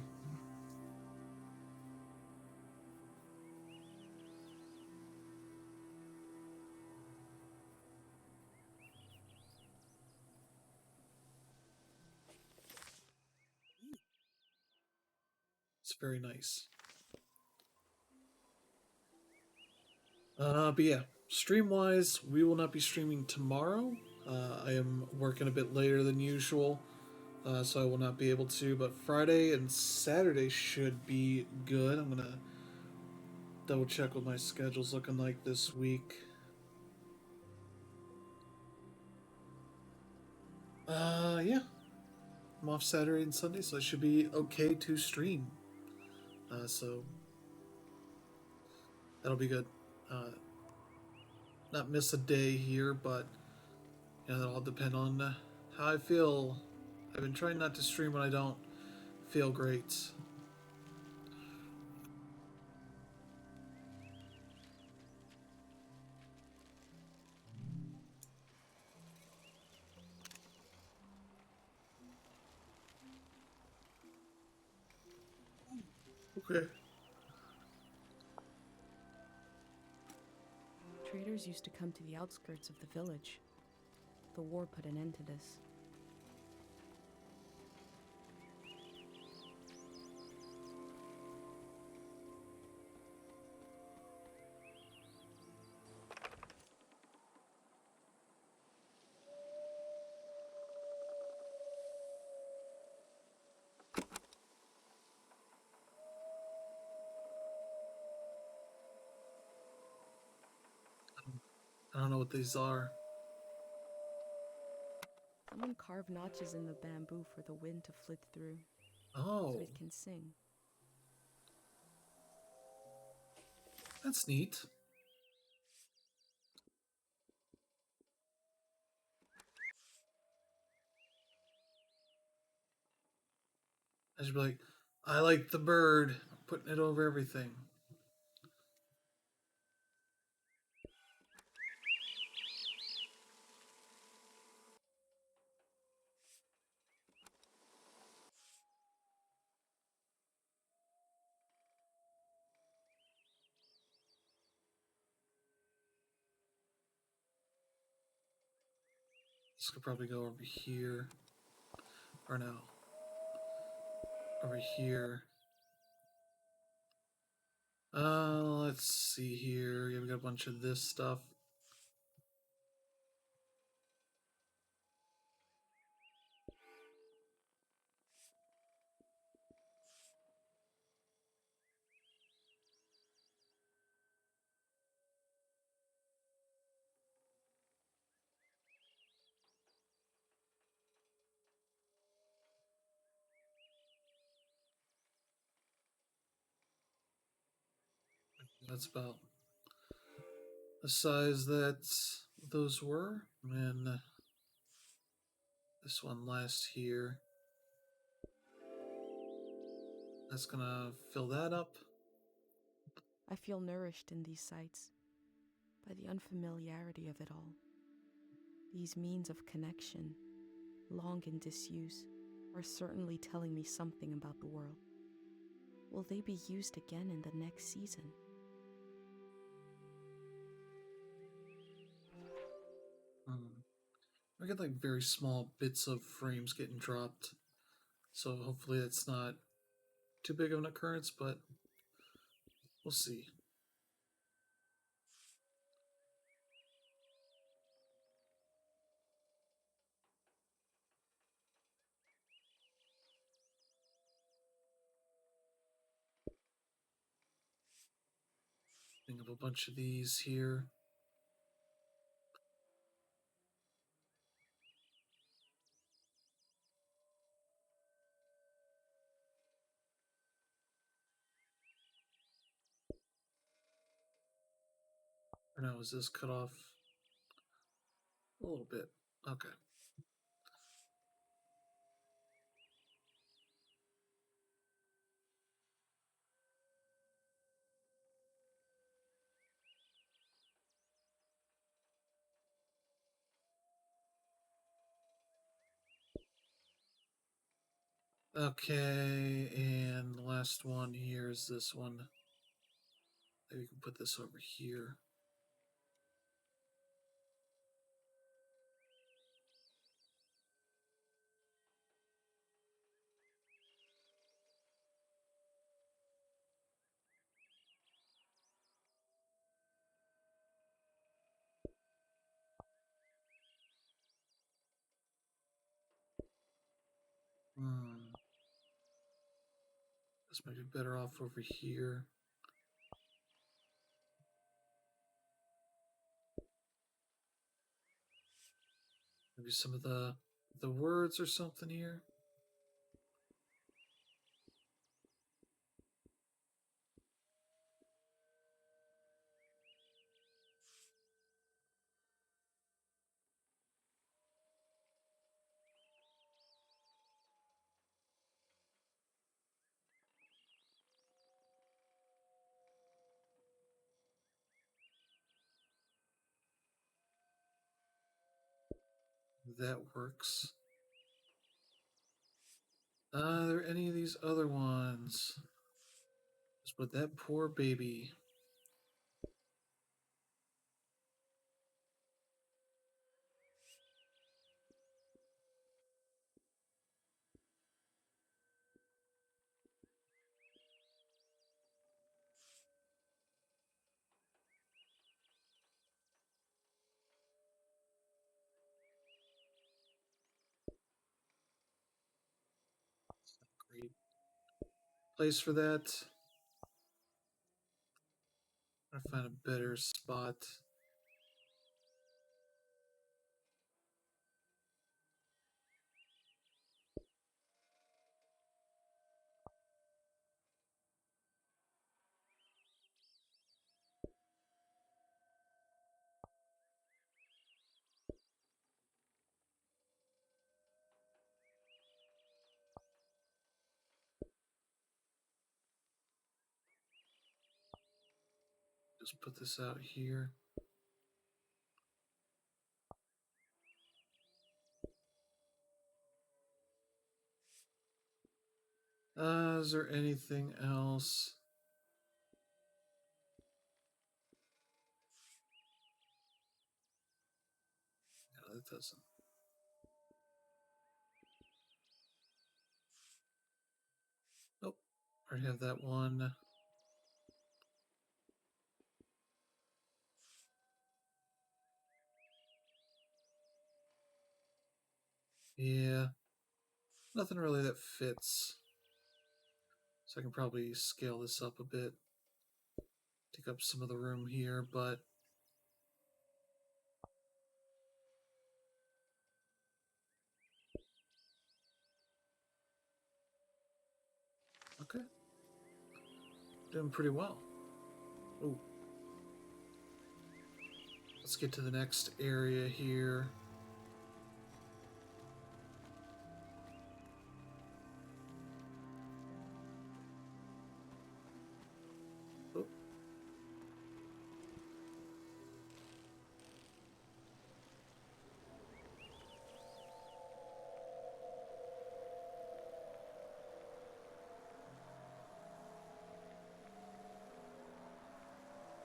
It's very nice. But yeah, stream-wise, we will not be streaming tomorrow. I am working a bit later than usual, so I will not be able to. But Friday and Saturday should be good. I'm gonna double check what my schedule's looking like this week. Yeah, I'm off Saturday and Sunday, so I should be okay to stream. So that'll be good. Uh, not miss a day here, but that'll all depend on how I feel. I've been trying not to stream when I don't feel great. Okay. Traders used to come to the outskirts of the village. The war put an end to this. I don't know what these are. Someone carved notches in the bamboo for the wind to flit through, so Oh, it can sing. that's neat. I should be like, I like the bird, putting it over everything. This could probably go over here. Or no. Over here. Let's see here. Yeah, we got a bunch of this stuff. That's about the size that those were. And this one last here. That's gonna fill that up. I feel nourished in these sights by the unfamiliarity of it all. These means of connection, long in disuse, are certainly telling me something about the world. Will they be used again in the next season? I get like very small bits of frames getting dropped. So hopefully it's not too big of an occurrence, but we'll see. Think of a bunch of these here. Or no, is this cut off a little bit? Okay. Okay, and the last one here is this one. Maybe we can put this over here. This might be better off over here. Maybe some of the words or something here. That works. Are there any of these other ones? Just with that poor baby. Great place for that. I find a better spot. Just put this out here. Is there anything else? No, that doesn't. Already have that one. Yeah, nothing really that fits. So I can probably scale this up a bit. Take up some of the room here, but okay. Doing pretty well. Ooh. Let's get to the next area here. Oh.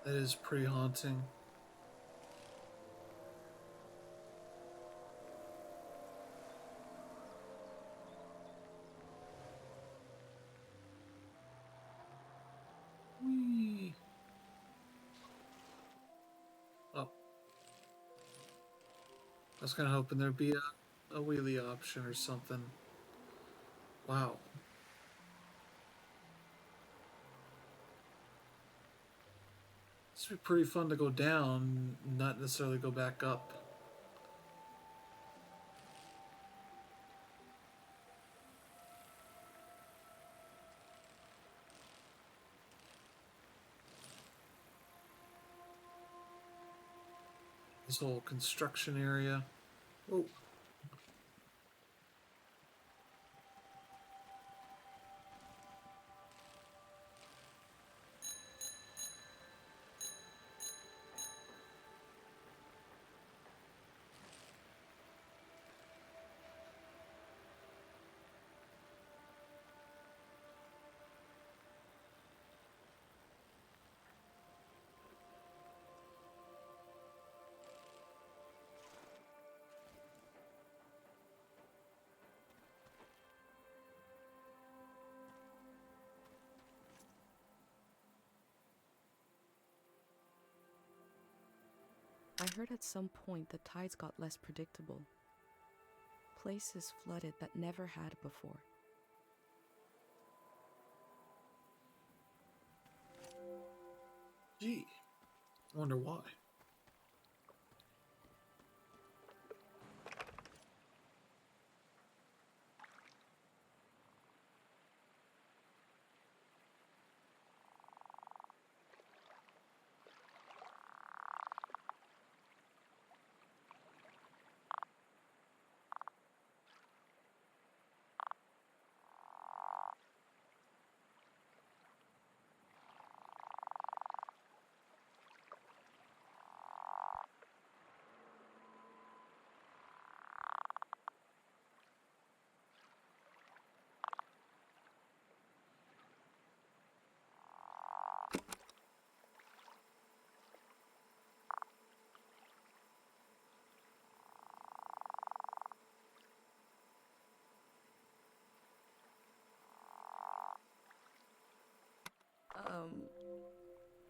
That is pretty haunting. Whee! Oh, I was kind of hoping there'd be a wheelie option or something. Wow. This would be pretty fun to go down, not necessarily go back up. This whole construction area. Oh, I heard at some point the tides got less predictable. Places flooded that never had before. gee. I wonder why.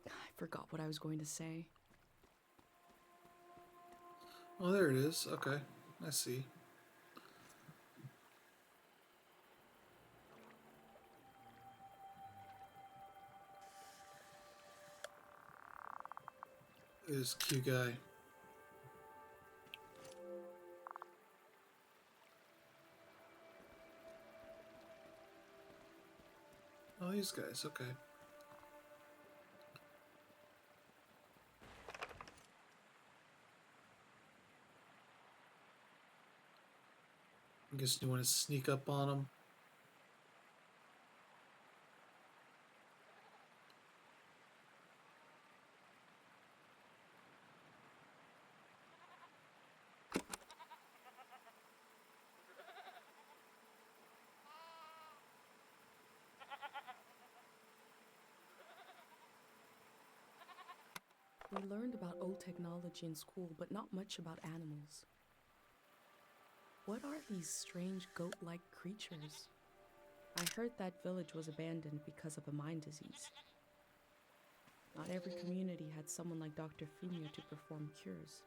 I forgot what I was going to say. Oh, there it is. Okay, I see. This cute guy. Oh, these guys. Okay. I guess you want to sneak up on them. We learned about old technology in school, but not much about animals. What are these strange goat-like creatures? I heard that village was abandoned because of a mind disease. Not every community had someone like Dr. Fumio to perform cures.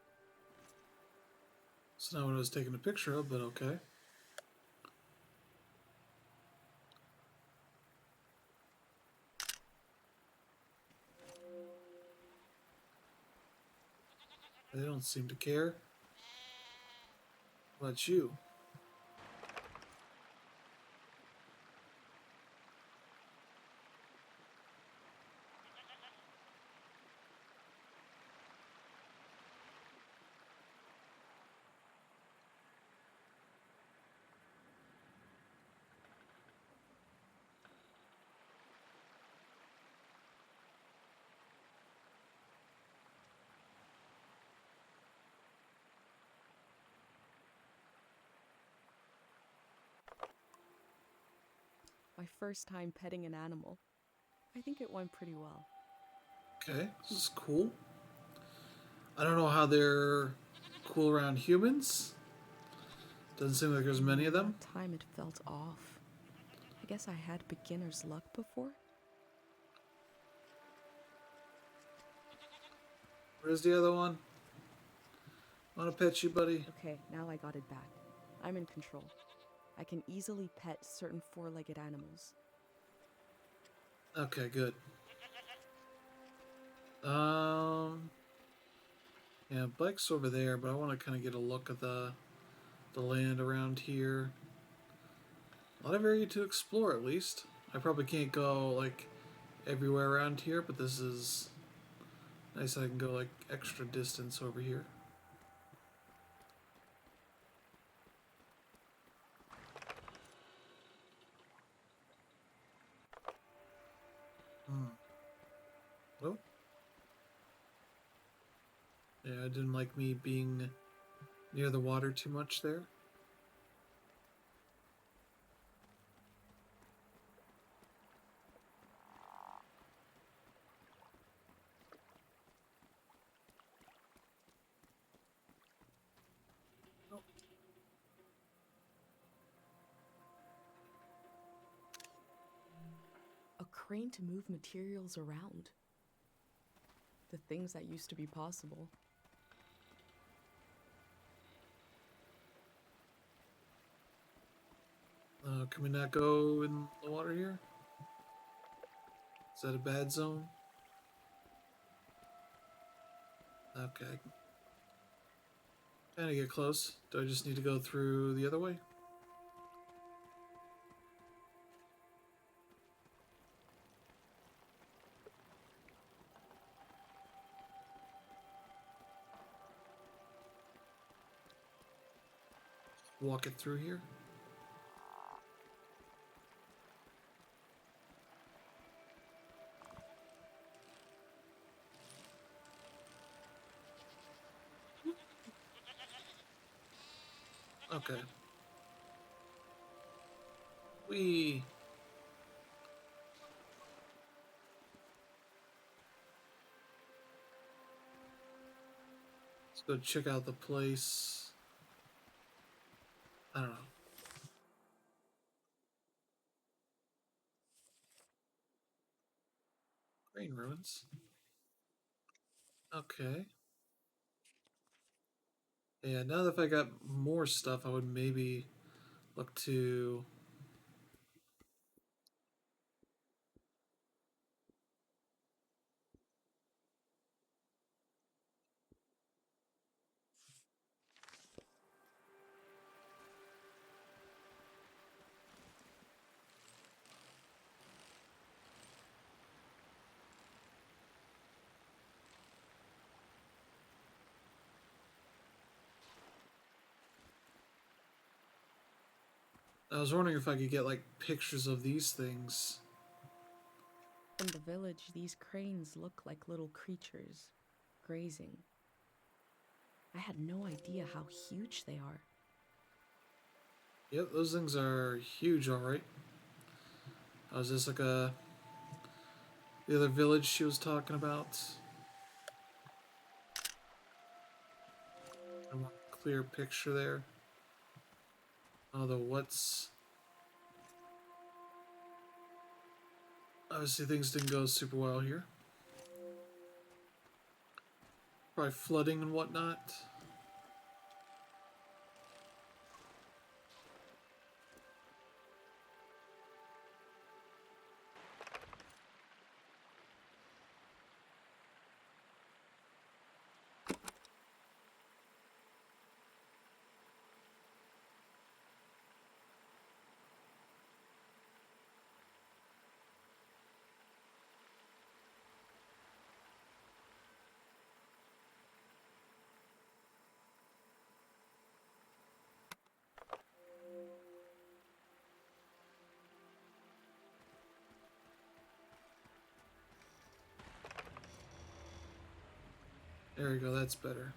It's not what I was taking a picture of, but okay. They don't seem to care. What about you? My first time petting an animal. I think it went pretty well. Okay, this is cool. I don't know how they're cool around humans. Doesn't seem like there's many of them. That time it felt off. I guess I had beginner's luck before. Where's the other one? Wanna pet you, buddy? Okay, now I got it back. I'm in control. I can easily pet certain four-legged animals. Okay, good. Yeah, bike's over there, but I want to kind of get a look at the land around here. A lot of area to explore, at least. I probably can't go like everywhere around here, but this is nice. I can go like extra distance over here. Hmm. Oh. Yeah, I didn't like me being near the water too much there. A crane to move materials around. The things that used to be possible. Can we not go in the water here? Is that a bad zone? Okay. Trying to get close. Do I just need to go through the other way? Walk it through here? Okay. We. Let's go check out the place. I don't know. Green ruins. Okay. Yeah, now that if I got more stuff, I would maybe look to. I was wondering if I could get like pictures of these things. In the village, these cranes look like little creatures, grazing. I had no idea how huge they are. Yep, those things are huge, alright. Oh, is this like the other village she was talking about? I want a clear picture there. Although, what's. Obviously, things didn't go super well here. Probably flooding and whatnot. There we go, that's better.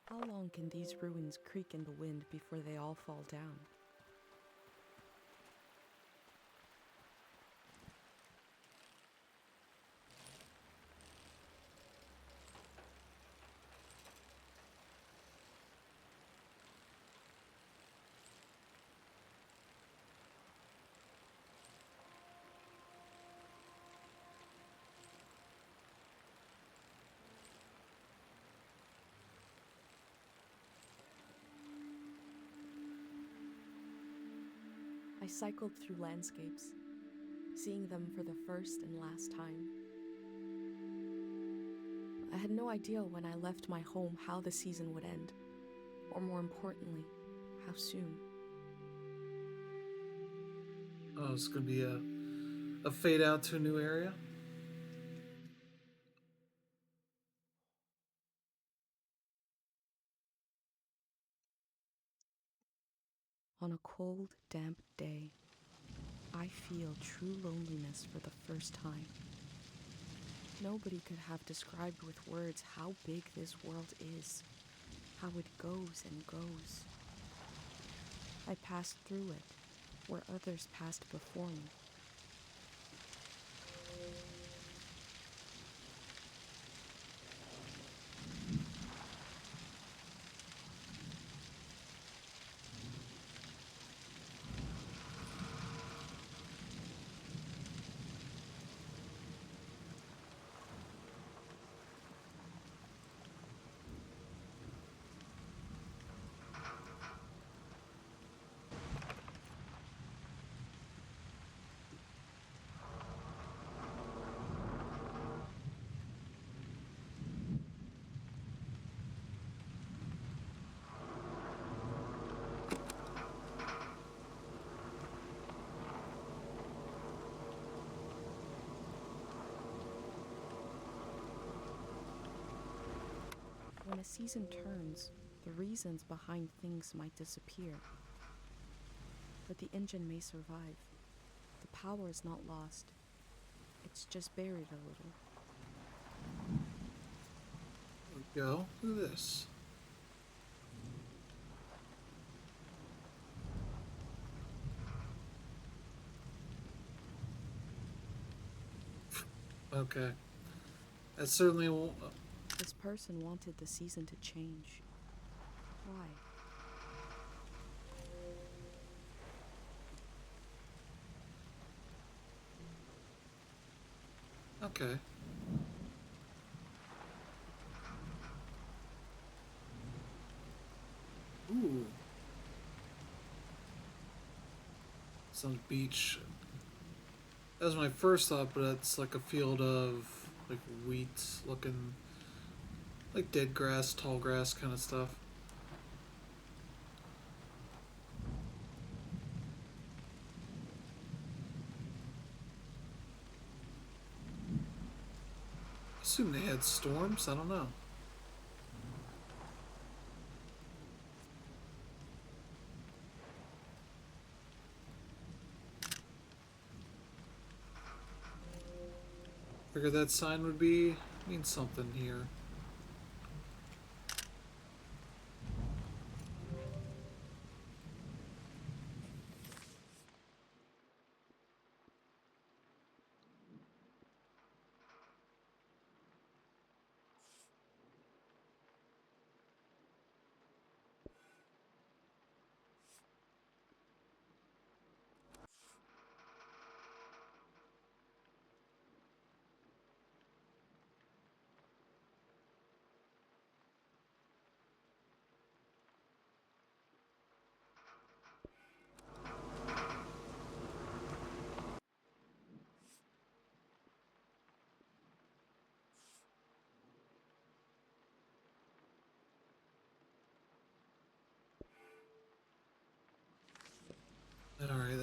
How long can these ruins creak in the wind before they all fall down? I cycled through landscapes, seeing them for the first and last time. I had no idea when I left my home how the season would end, or more importantly, how soon. Oh, it's gonna be a fade out to a new area. On a cold, damp day, I feel true loneliness for the first time. Nobody could have described with words how big this world is, how it goes and goes. I passed through it, where others passed before me. When a season turns, the reasons behind things might disappear. But the engine may survive. The power is not lost. It's just buried a little. There we go. Look at this. Okay. That certainly won't. This person wanted the season to change. Why? Okay. Ooh. Some beach. That was my first thought, but it's like a field of like wheat looking, like dead grass, tall grass kind of stuff. I assume they had storms. I don't know. Figured that sign would mean something here.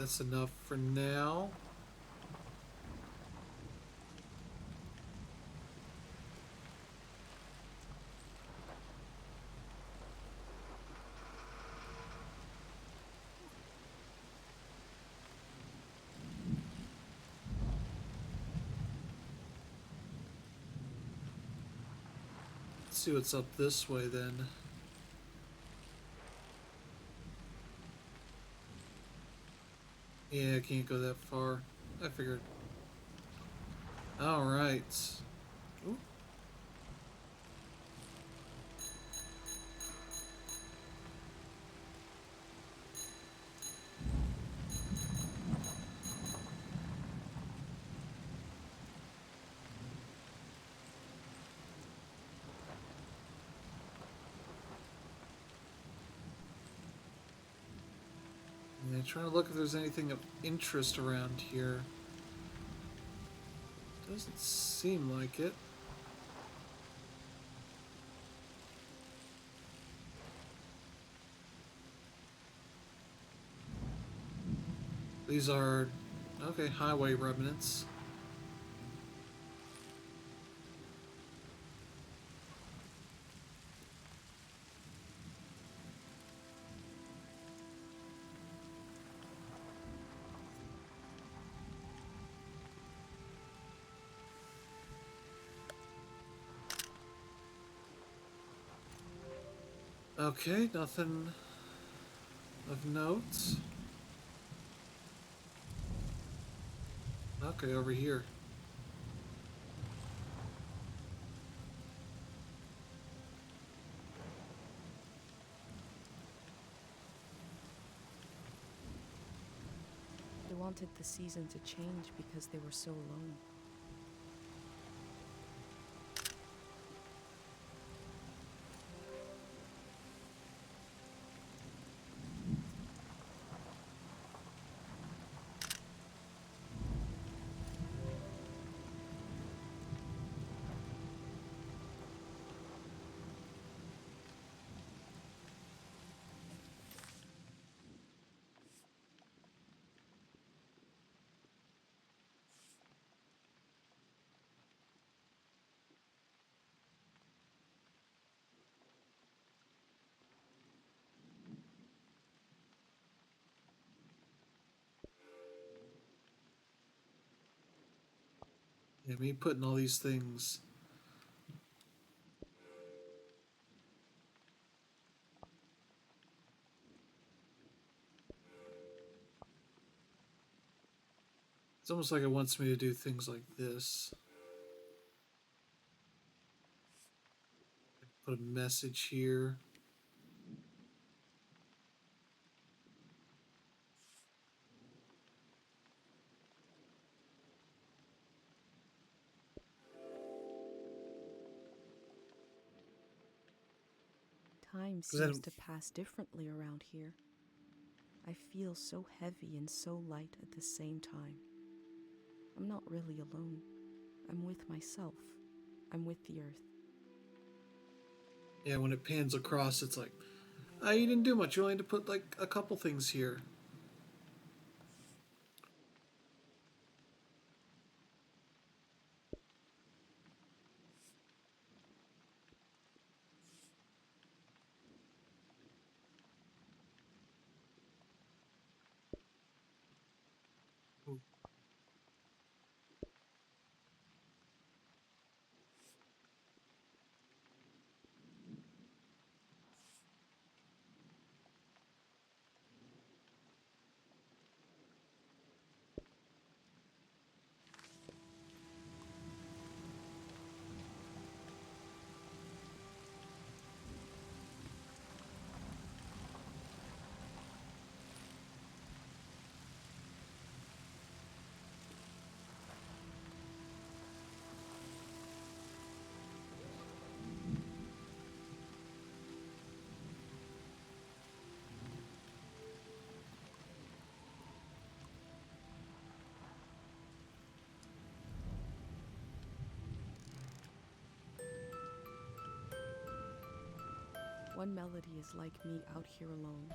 That's enough for now. Let's see what's up this way then. Yeah, I can't go that far. I figured. Alright. Ooh. Yeah, trying to look if there's anything of interest around here. Doesn't seem like it. These are, okay, highway remnants. Okay, nothing of note. Okay, over here. They wanted the season to change because they were so alone. Yeah, me putting all these things. It's almost like it wants me to do things like this. Put a message here. Time 'Cause then, seems to pass differently around here. I feel so heavy and so light at the same time. I'm not really alone. I'm with myself. I'm with the earth. yeah, when it pans across, it's like, you didn't do much. You only had to put like a couple things here. Ooh. One melody is like me out here alone.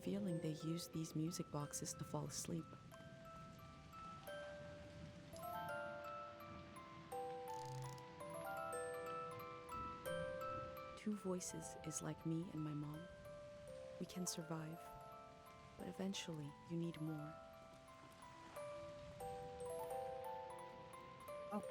feeling they use these music boxes to fall asleep. Two Voices is like me and my mom. We can survive, but eventually you need more. Oh.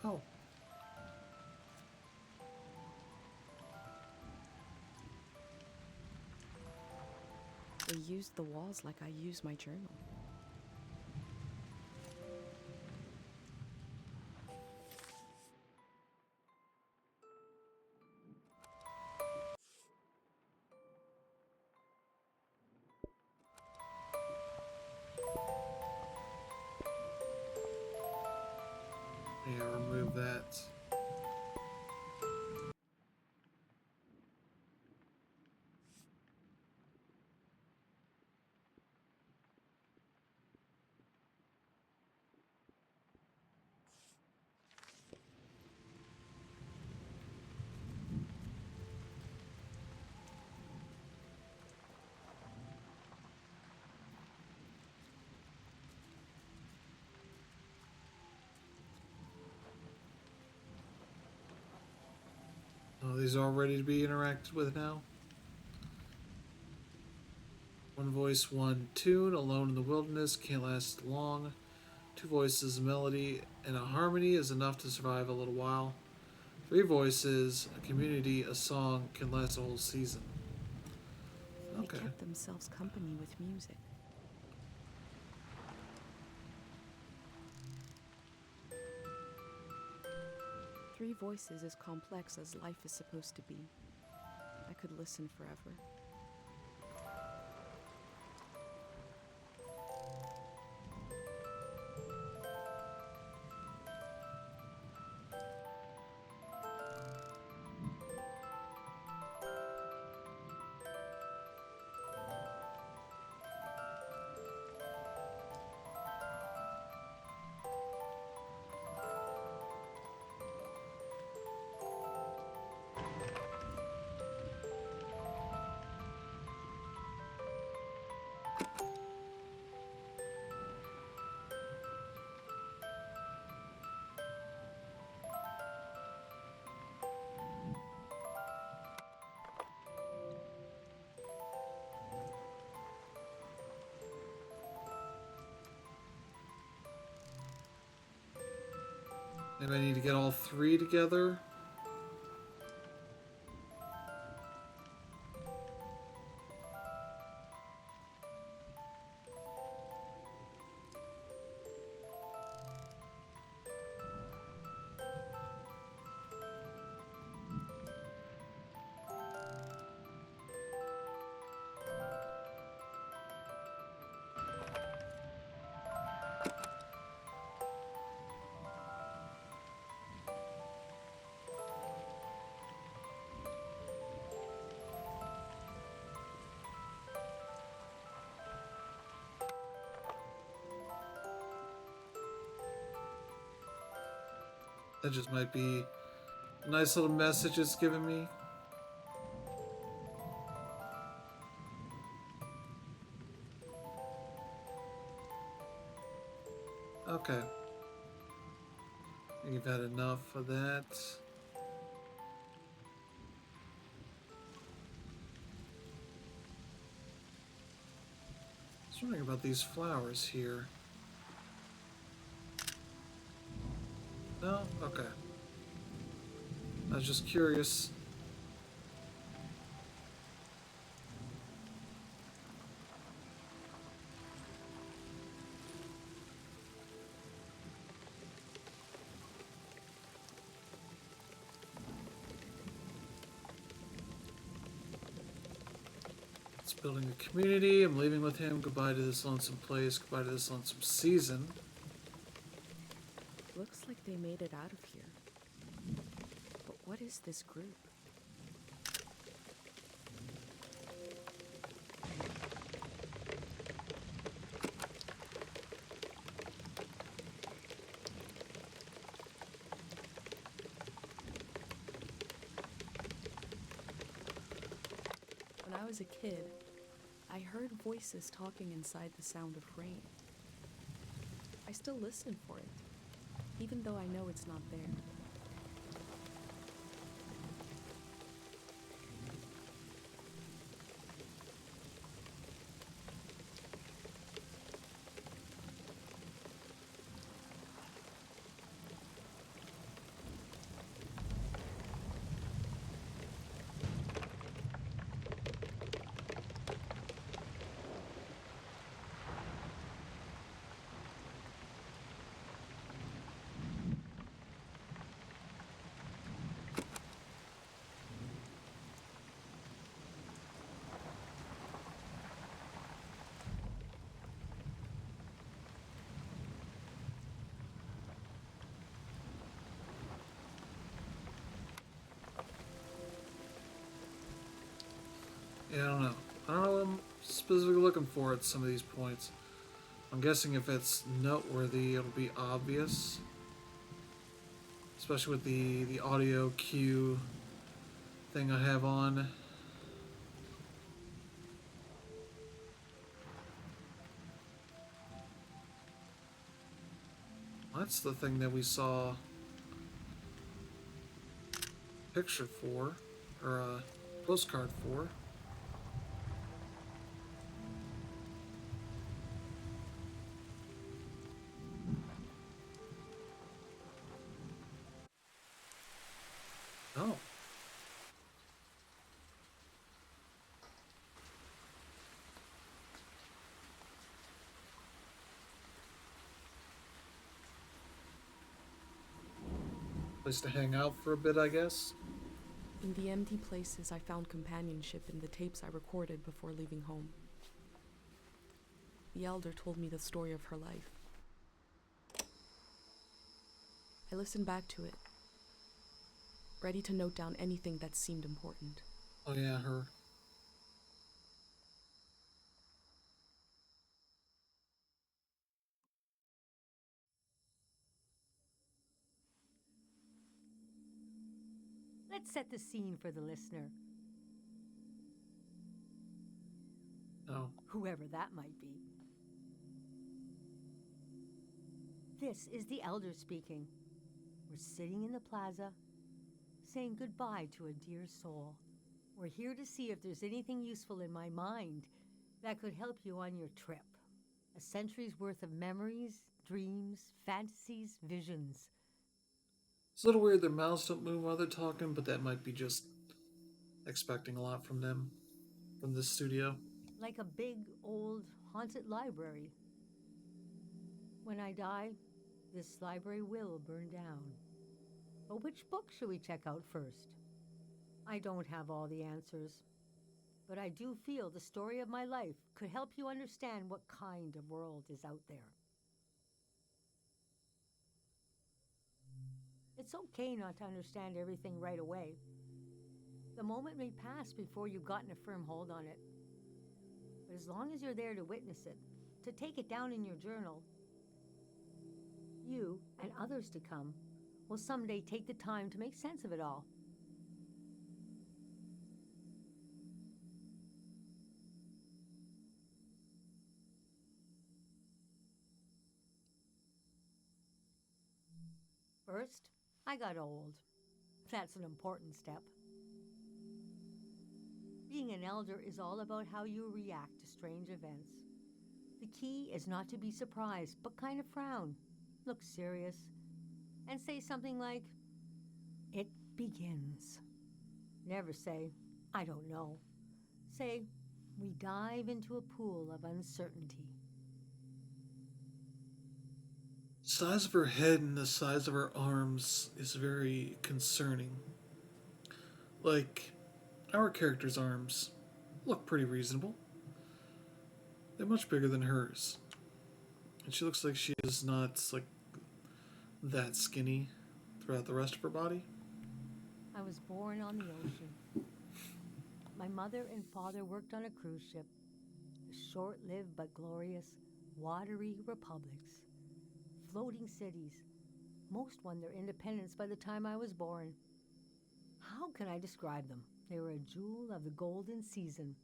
Oh. They used the walls like I use my journal. Yeah, remove that. Oh, these are all ready to be interacted with now. One voice, one tune, alone in the wilderness, can't last long. Two voices, a melody, and a harmony is enough to survive a little while. Three voices, a community, a song can last a whole season. Okay. They kept themselves company with music. Three Voices is complex as life is supposed to be. I could listen forever. Maybe I need to get all three together. That just might be a nice little message it's giving me. Okay. I think you've had enough of that. I was wondering about these flowers here. No? Okay. I was just curious. It's building a community. I'm leaving with him. Goodbye to this lonesome place. Goodbye to this lonesome season. Looks like they made it out of here. But what is this group? was a kid, I heard voices talking inside the sound of rain. I still listen for it, even though I know it's not there. Yeah, I don't know. I don't know what I'm specifically looking for at some of these points. I'm guessing if it's noteworthy, it'll be obvious. Especially with the audio cue thing I have on. That's the thing that we saw picture for, or a postcard for. Oh. Place to hang out for a bit, I guess. In the empty places, I found companionship in the tapes I recorded before leaving home. The elder told me the story of her life. I listened back to it, ready to note down anything that seemed important. Oh yeah, her. Let's set the scene for the listener, Oh. whoever that might be. This is the elder speaking. We're sitting in the plaza, saying goodbye to a dear soul. We're here to see if there's anything useful in my mind that could help you on your trip. A century's worth of memories, dreams, fantasies, visions. It's a little weird their mouths don't move while they're talking, but that might be just expecting a lot from them, from this studio. Like a big, old, haunted library. When I die, this library will burn down. But which book should we check out first? I don't have all the answers, but I do feel the story of my life could help you understand what kind of world is out there. It's okay not to understand everything right away. The moment may pass before you've gotten a firm hold on it. But as long as you're there to witness it, to take it down in your journal, you and others to come will someday take the time to make sense of it all. First, I got old. That's an important step. Being an elder is all about how you react to strange events. The key is not to be surprised, but kind of frown, look serious, and say something like, "It begins." Never say, "I don't know." Say, "We dive into a pool of uncertainty." Size of her head and the size of her arms is very concerning. Like, our character's arms look pretty reasonable. They're much bigger than hers. And she looks like she is not, like, that skinny throughout the rest of her body. I was born on the ocean. My mother and father worked on a cruise ship, the short-lived but glorious watery republics. Floating cities. Most won their independence by the time I was born. How can I describe them? They were a jewel of the golden season.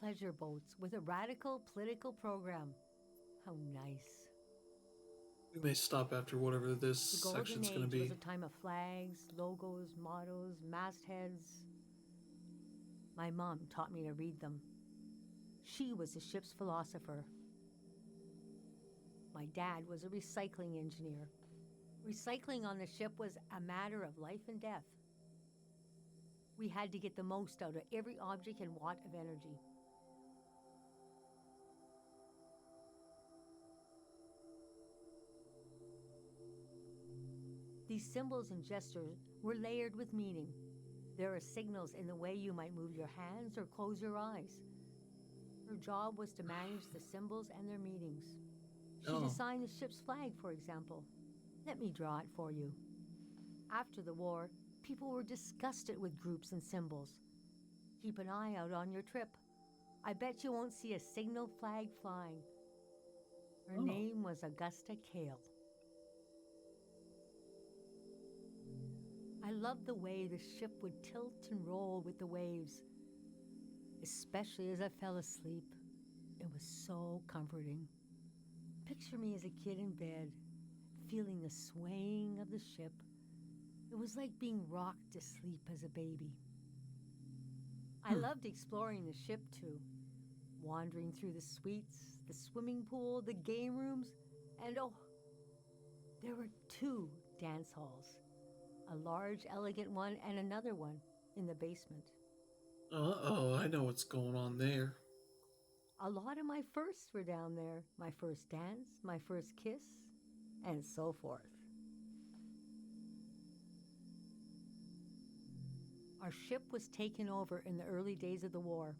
pleasure boats with a radical political program. How nice. We may stop after whatever this The Golden section's going Age to was be. a time of flags, logos, mottos, mastheads. My mom taught me to read them. She was the ship's philosopher. My dad was a recycling engineer. Recycling on the ship was a matter of life and death. We had to get the most out of every object and watt of energy. These symbols and gestures were layered with meaning. There are signals in the way you might move your hands or close your eyes. Her job was to manage the symbols and their meanings. She Oh. designed the ship's flag, for example. Let me draw it for you. After the war, people were disgusted with groups and symbols. Keep an eye out on your trip. I bet you won't see a signal flag flying. Her Oh. name was Augusta Kale. I loved the way the ship would tilt and roll with the waves, especially as I fell asleep. It was so comforting. Picture me as a kid in bed, feeling the swaying of the ship. It was like being rocked to sleep as a baby. I loved exploring the ship too, wandering through the suites, the swimming pool, the game rooms, and oh, there were 2 dance halls. A large, elegant one and another one in the basement. Uh-oh, I know what's going on there. A lot of my firsts were down there. My first dance, my first kiss, and so forth. Our ship was taken over in the early days of the war.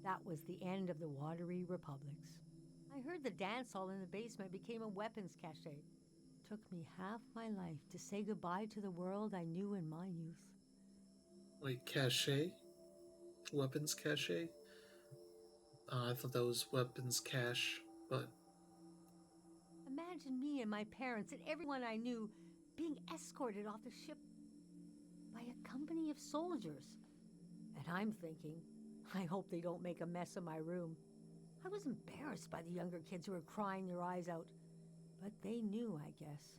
That was the end of the watery republics. I heard the dance hall in the basement became a weapons cache. Took me half my life to say goodbye to the world I knew in my youth. Like cache? Weapons cache? I thought that was weapons cache, but Imagine me and my parents and everyone I knew being escorted off the ship by a company of soldiers. And I'm thinking, I hope they don't make a mess of my room. I was embarrassed by the younger kids who were crying their eyes out, but they knew, I guess.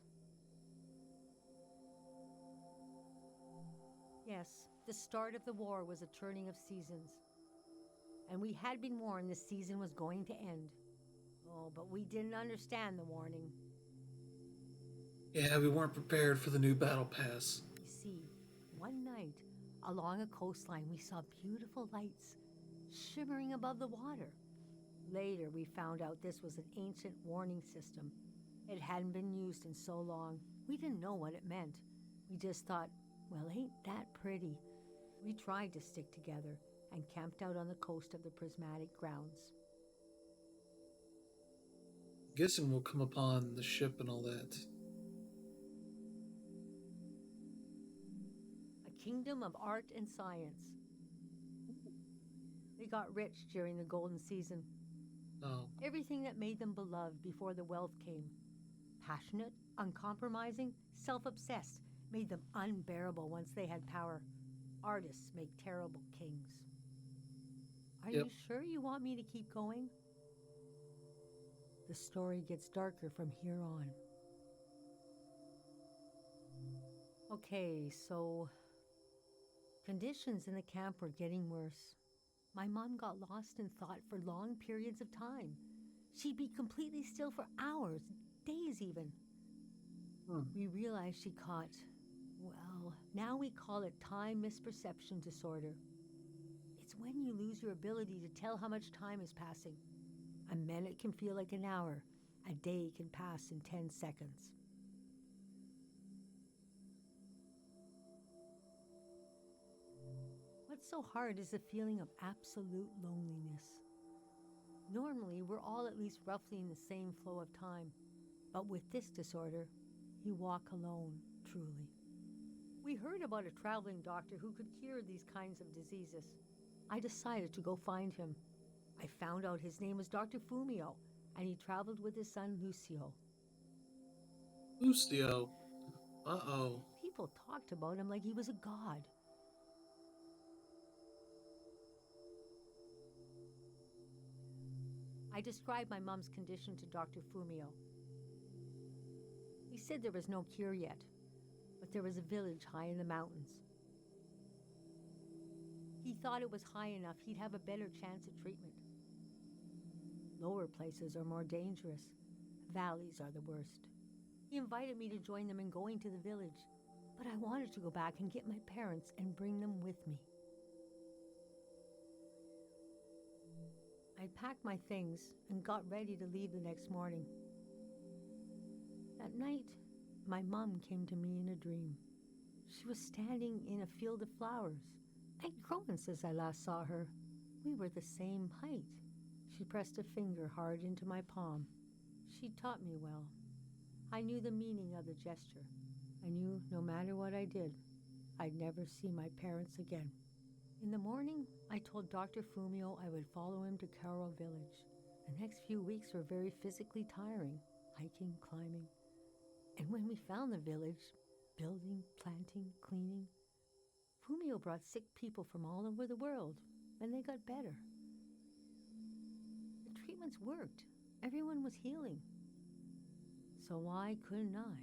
Yes, the start of the war was a turning of seasons. And we had been warned the season was going to end. Oh, but we didn't understand the warning. yeah, we weren't prepared for the new battle pass. You see, one night, along a coastline, we saw beautiful lights shimmering above the water. Later, we found out this was an ancient warning system. It hadn't been used in so long. We didn't know what it meant. We just thought, well, ain't that pretty? We tried to stick together and camped out on the coast of the prismatic grounds. Guessing we'll come upon the ship and all that. A kingdom of art and science. They got rich during the golden season. Oh, Everything that made them beloved before the wealth came. Passionate, uncompromising, self-obsessed, made them unbearable once they had power. Artists make terrible kings. Are Yep. you sure you want me to keep going? The story gets darker from here on. Okay, so conditions in the camp were getting worse. My mom got lost in thought for long periods of time. She'd be completely still for hours, days even. We realized she caught, well, now we call it time misperception disorder. It's when you lose your ability to tell how much time is passing. A minute can feel like an hour. A day can pass in 10 seconds. What's so hard is the feeling of absolute loneliness. Normally, we're all at least roughly in the same flow of time. But with this disorder, you walk alone, truly. We heard about a traveling doctor who could cure these kinds of diseases. I decided to go find him. I found out his name was Dr. Fumio, and he traveled with his son Lucio. Lucio. Uh-oh. People talked about him like he was a god. I described my mom's condition to Dr. Fumio. He said there was no cure yet, but there was a village high in the mountains. He thought it was high enough he'd have a better chance at treatment. Lower places are more dangerous. Valleys are the worst. He invited me to join them in going to the village, but I wanted to go back and get my parents and bring them with me. I packed my things and got ready to leave the next morning. That night, my mom came to me in a dream. She was standing in a field of flowers. I'd grown since I last saw her. We were the same height. She pressed a finger hard into my palm. She taught me well. I knew the meaning of the gesture. I knew no matter what I did, I'd never see my parents again. In the morning, I told Dr. Fumio I would follow him to Karo Village. The next few weeks were very physically tiring, hiking, climbing. And when we found the village, building, planting, cleaning, Fumio brought sick people from all over the world, and they got better. The treatments worked. Everyone was healing. So why couldn't I?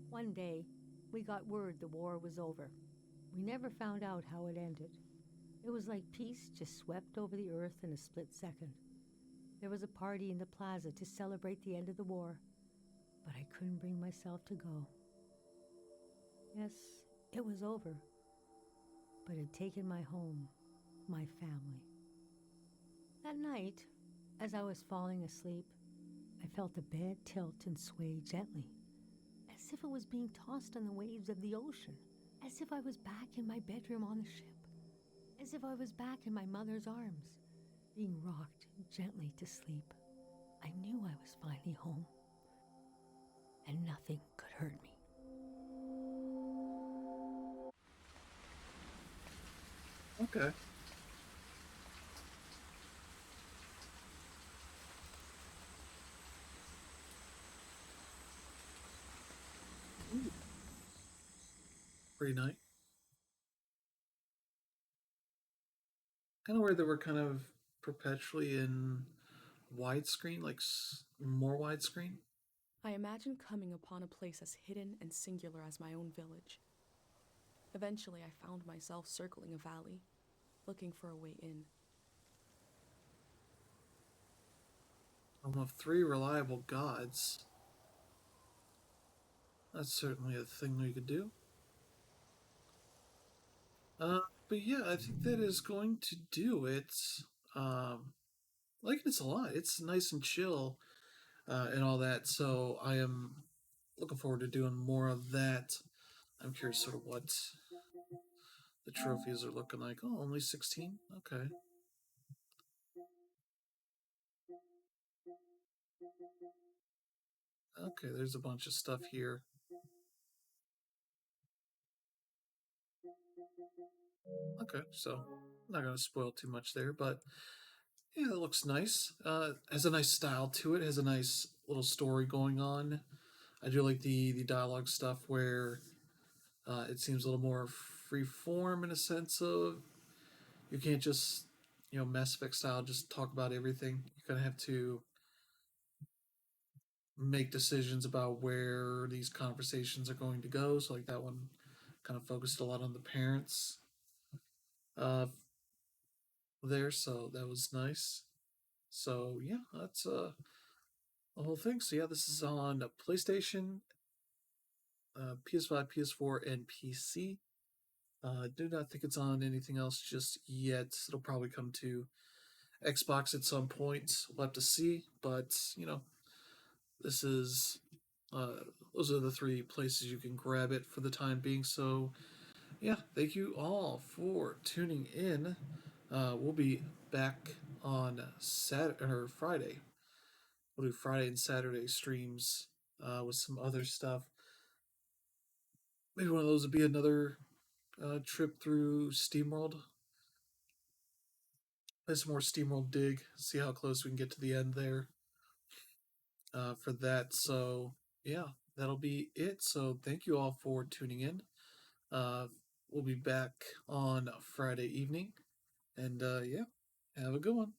One day, we got word the war was over. We never found out how it ended. It was like peace just swept over the earth in a split second. There was a party in the plaza to celebrate the end of the war, but I couldn't bring myself to go. Yes, it was over, but it had taken my home, my family. That night, as I was falling asleep, I felt the bed tilt and sway gently, as if it was being tossed on the waves of the ocean, as if I was back in my bedroom on the ship, as if I was back in my mother's arms, being rocked gently to sleep. I knew I was finally home, and nothing could hurt me. Okay. Ooh. Pretty nice. Kind of weird that we're kind of perpetually in widescreen, like more widescreen. I imagined coming upon a place as hidden and singular as my own village. Eventually, I found myself circling a valley, looking for a way in. Home of three reliable gods. That's certainly a thing we could do. Uh, but yeah, I think that is going to do it. Um, like it's a lot. It's nice and chill, and all that. So I am looking forward to doing more of that. I'm curious sort of what the trophies are looking like. Oh, only 16? Okay. Okay, there's a bunch of stuff here. Okay, so I'm not gonna spoil too much there, but yeah, it looks nice. Has a nice style to it. Has a nice little story going on. I do like the dialogue stuff where it seems a little more free form in a sense of you can't just Mass Effect style just talk about everything. You kind of have to make decisions about where these conversations are going to go. So like that one kind of focused a lot on the parents uh, there, so that was nice. So yeah, that's the whole thing. So yeah, this is on PlayStation, PS5, PS4, and PC. I do not think it's on anything else just yet. It'll probably come to Xbox at some point. We'll have to see, but this is uh, those are the three places you can grab it for the time being. So yeah, thank you all for tuning in. We'll be back on Saturday or Friday. We'll do Friday and Saturday streams with some other stuff. Maybe one of those would be another trip through SteamWorld. Play some more SteamWorld Dig. See how close we can get to the end there for that. So yeah, that'll be it. So thank you all for tuning in. Uh, we'll be back on Friday evening. And yeah, have a good one.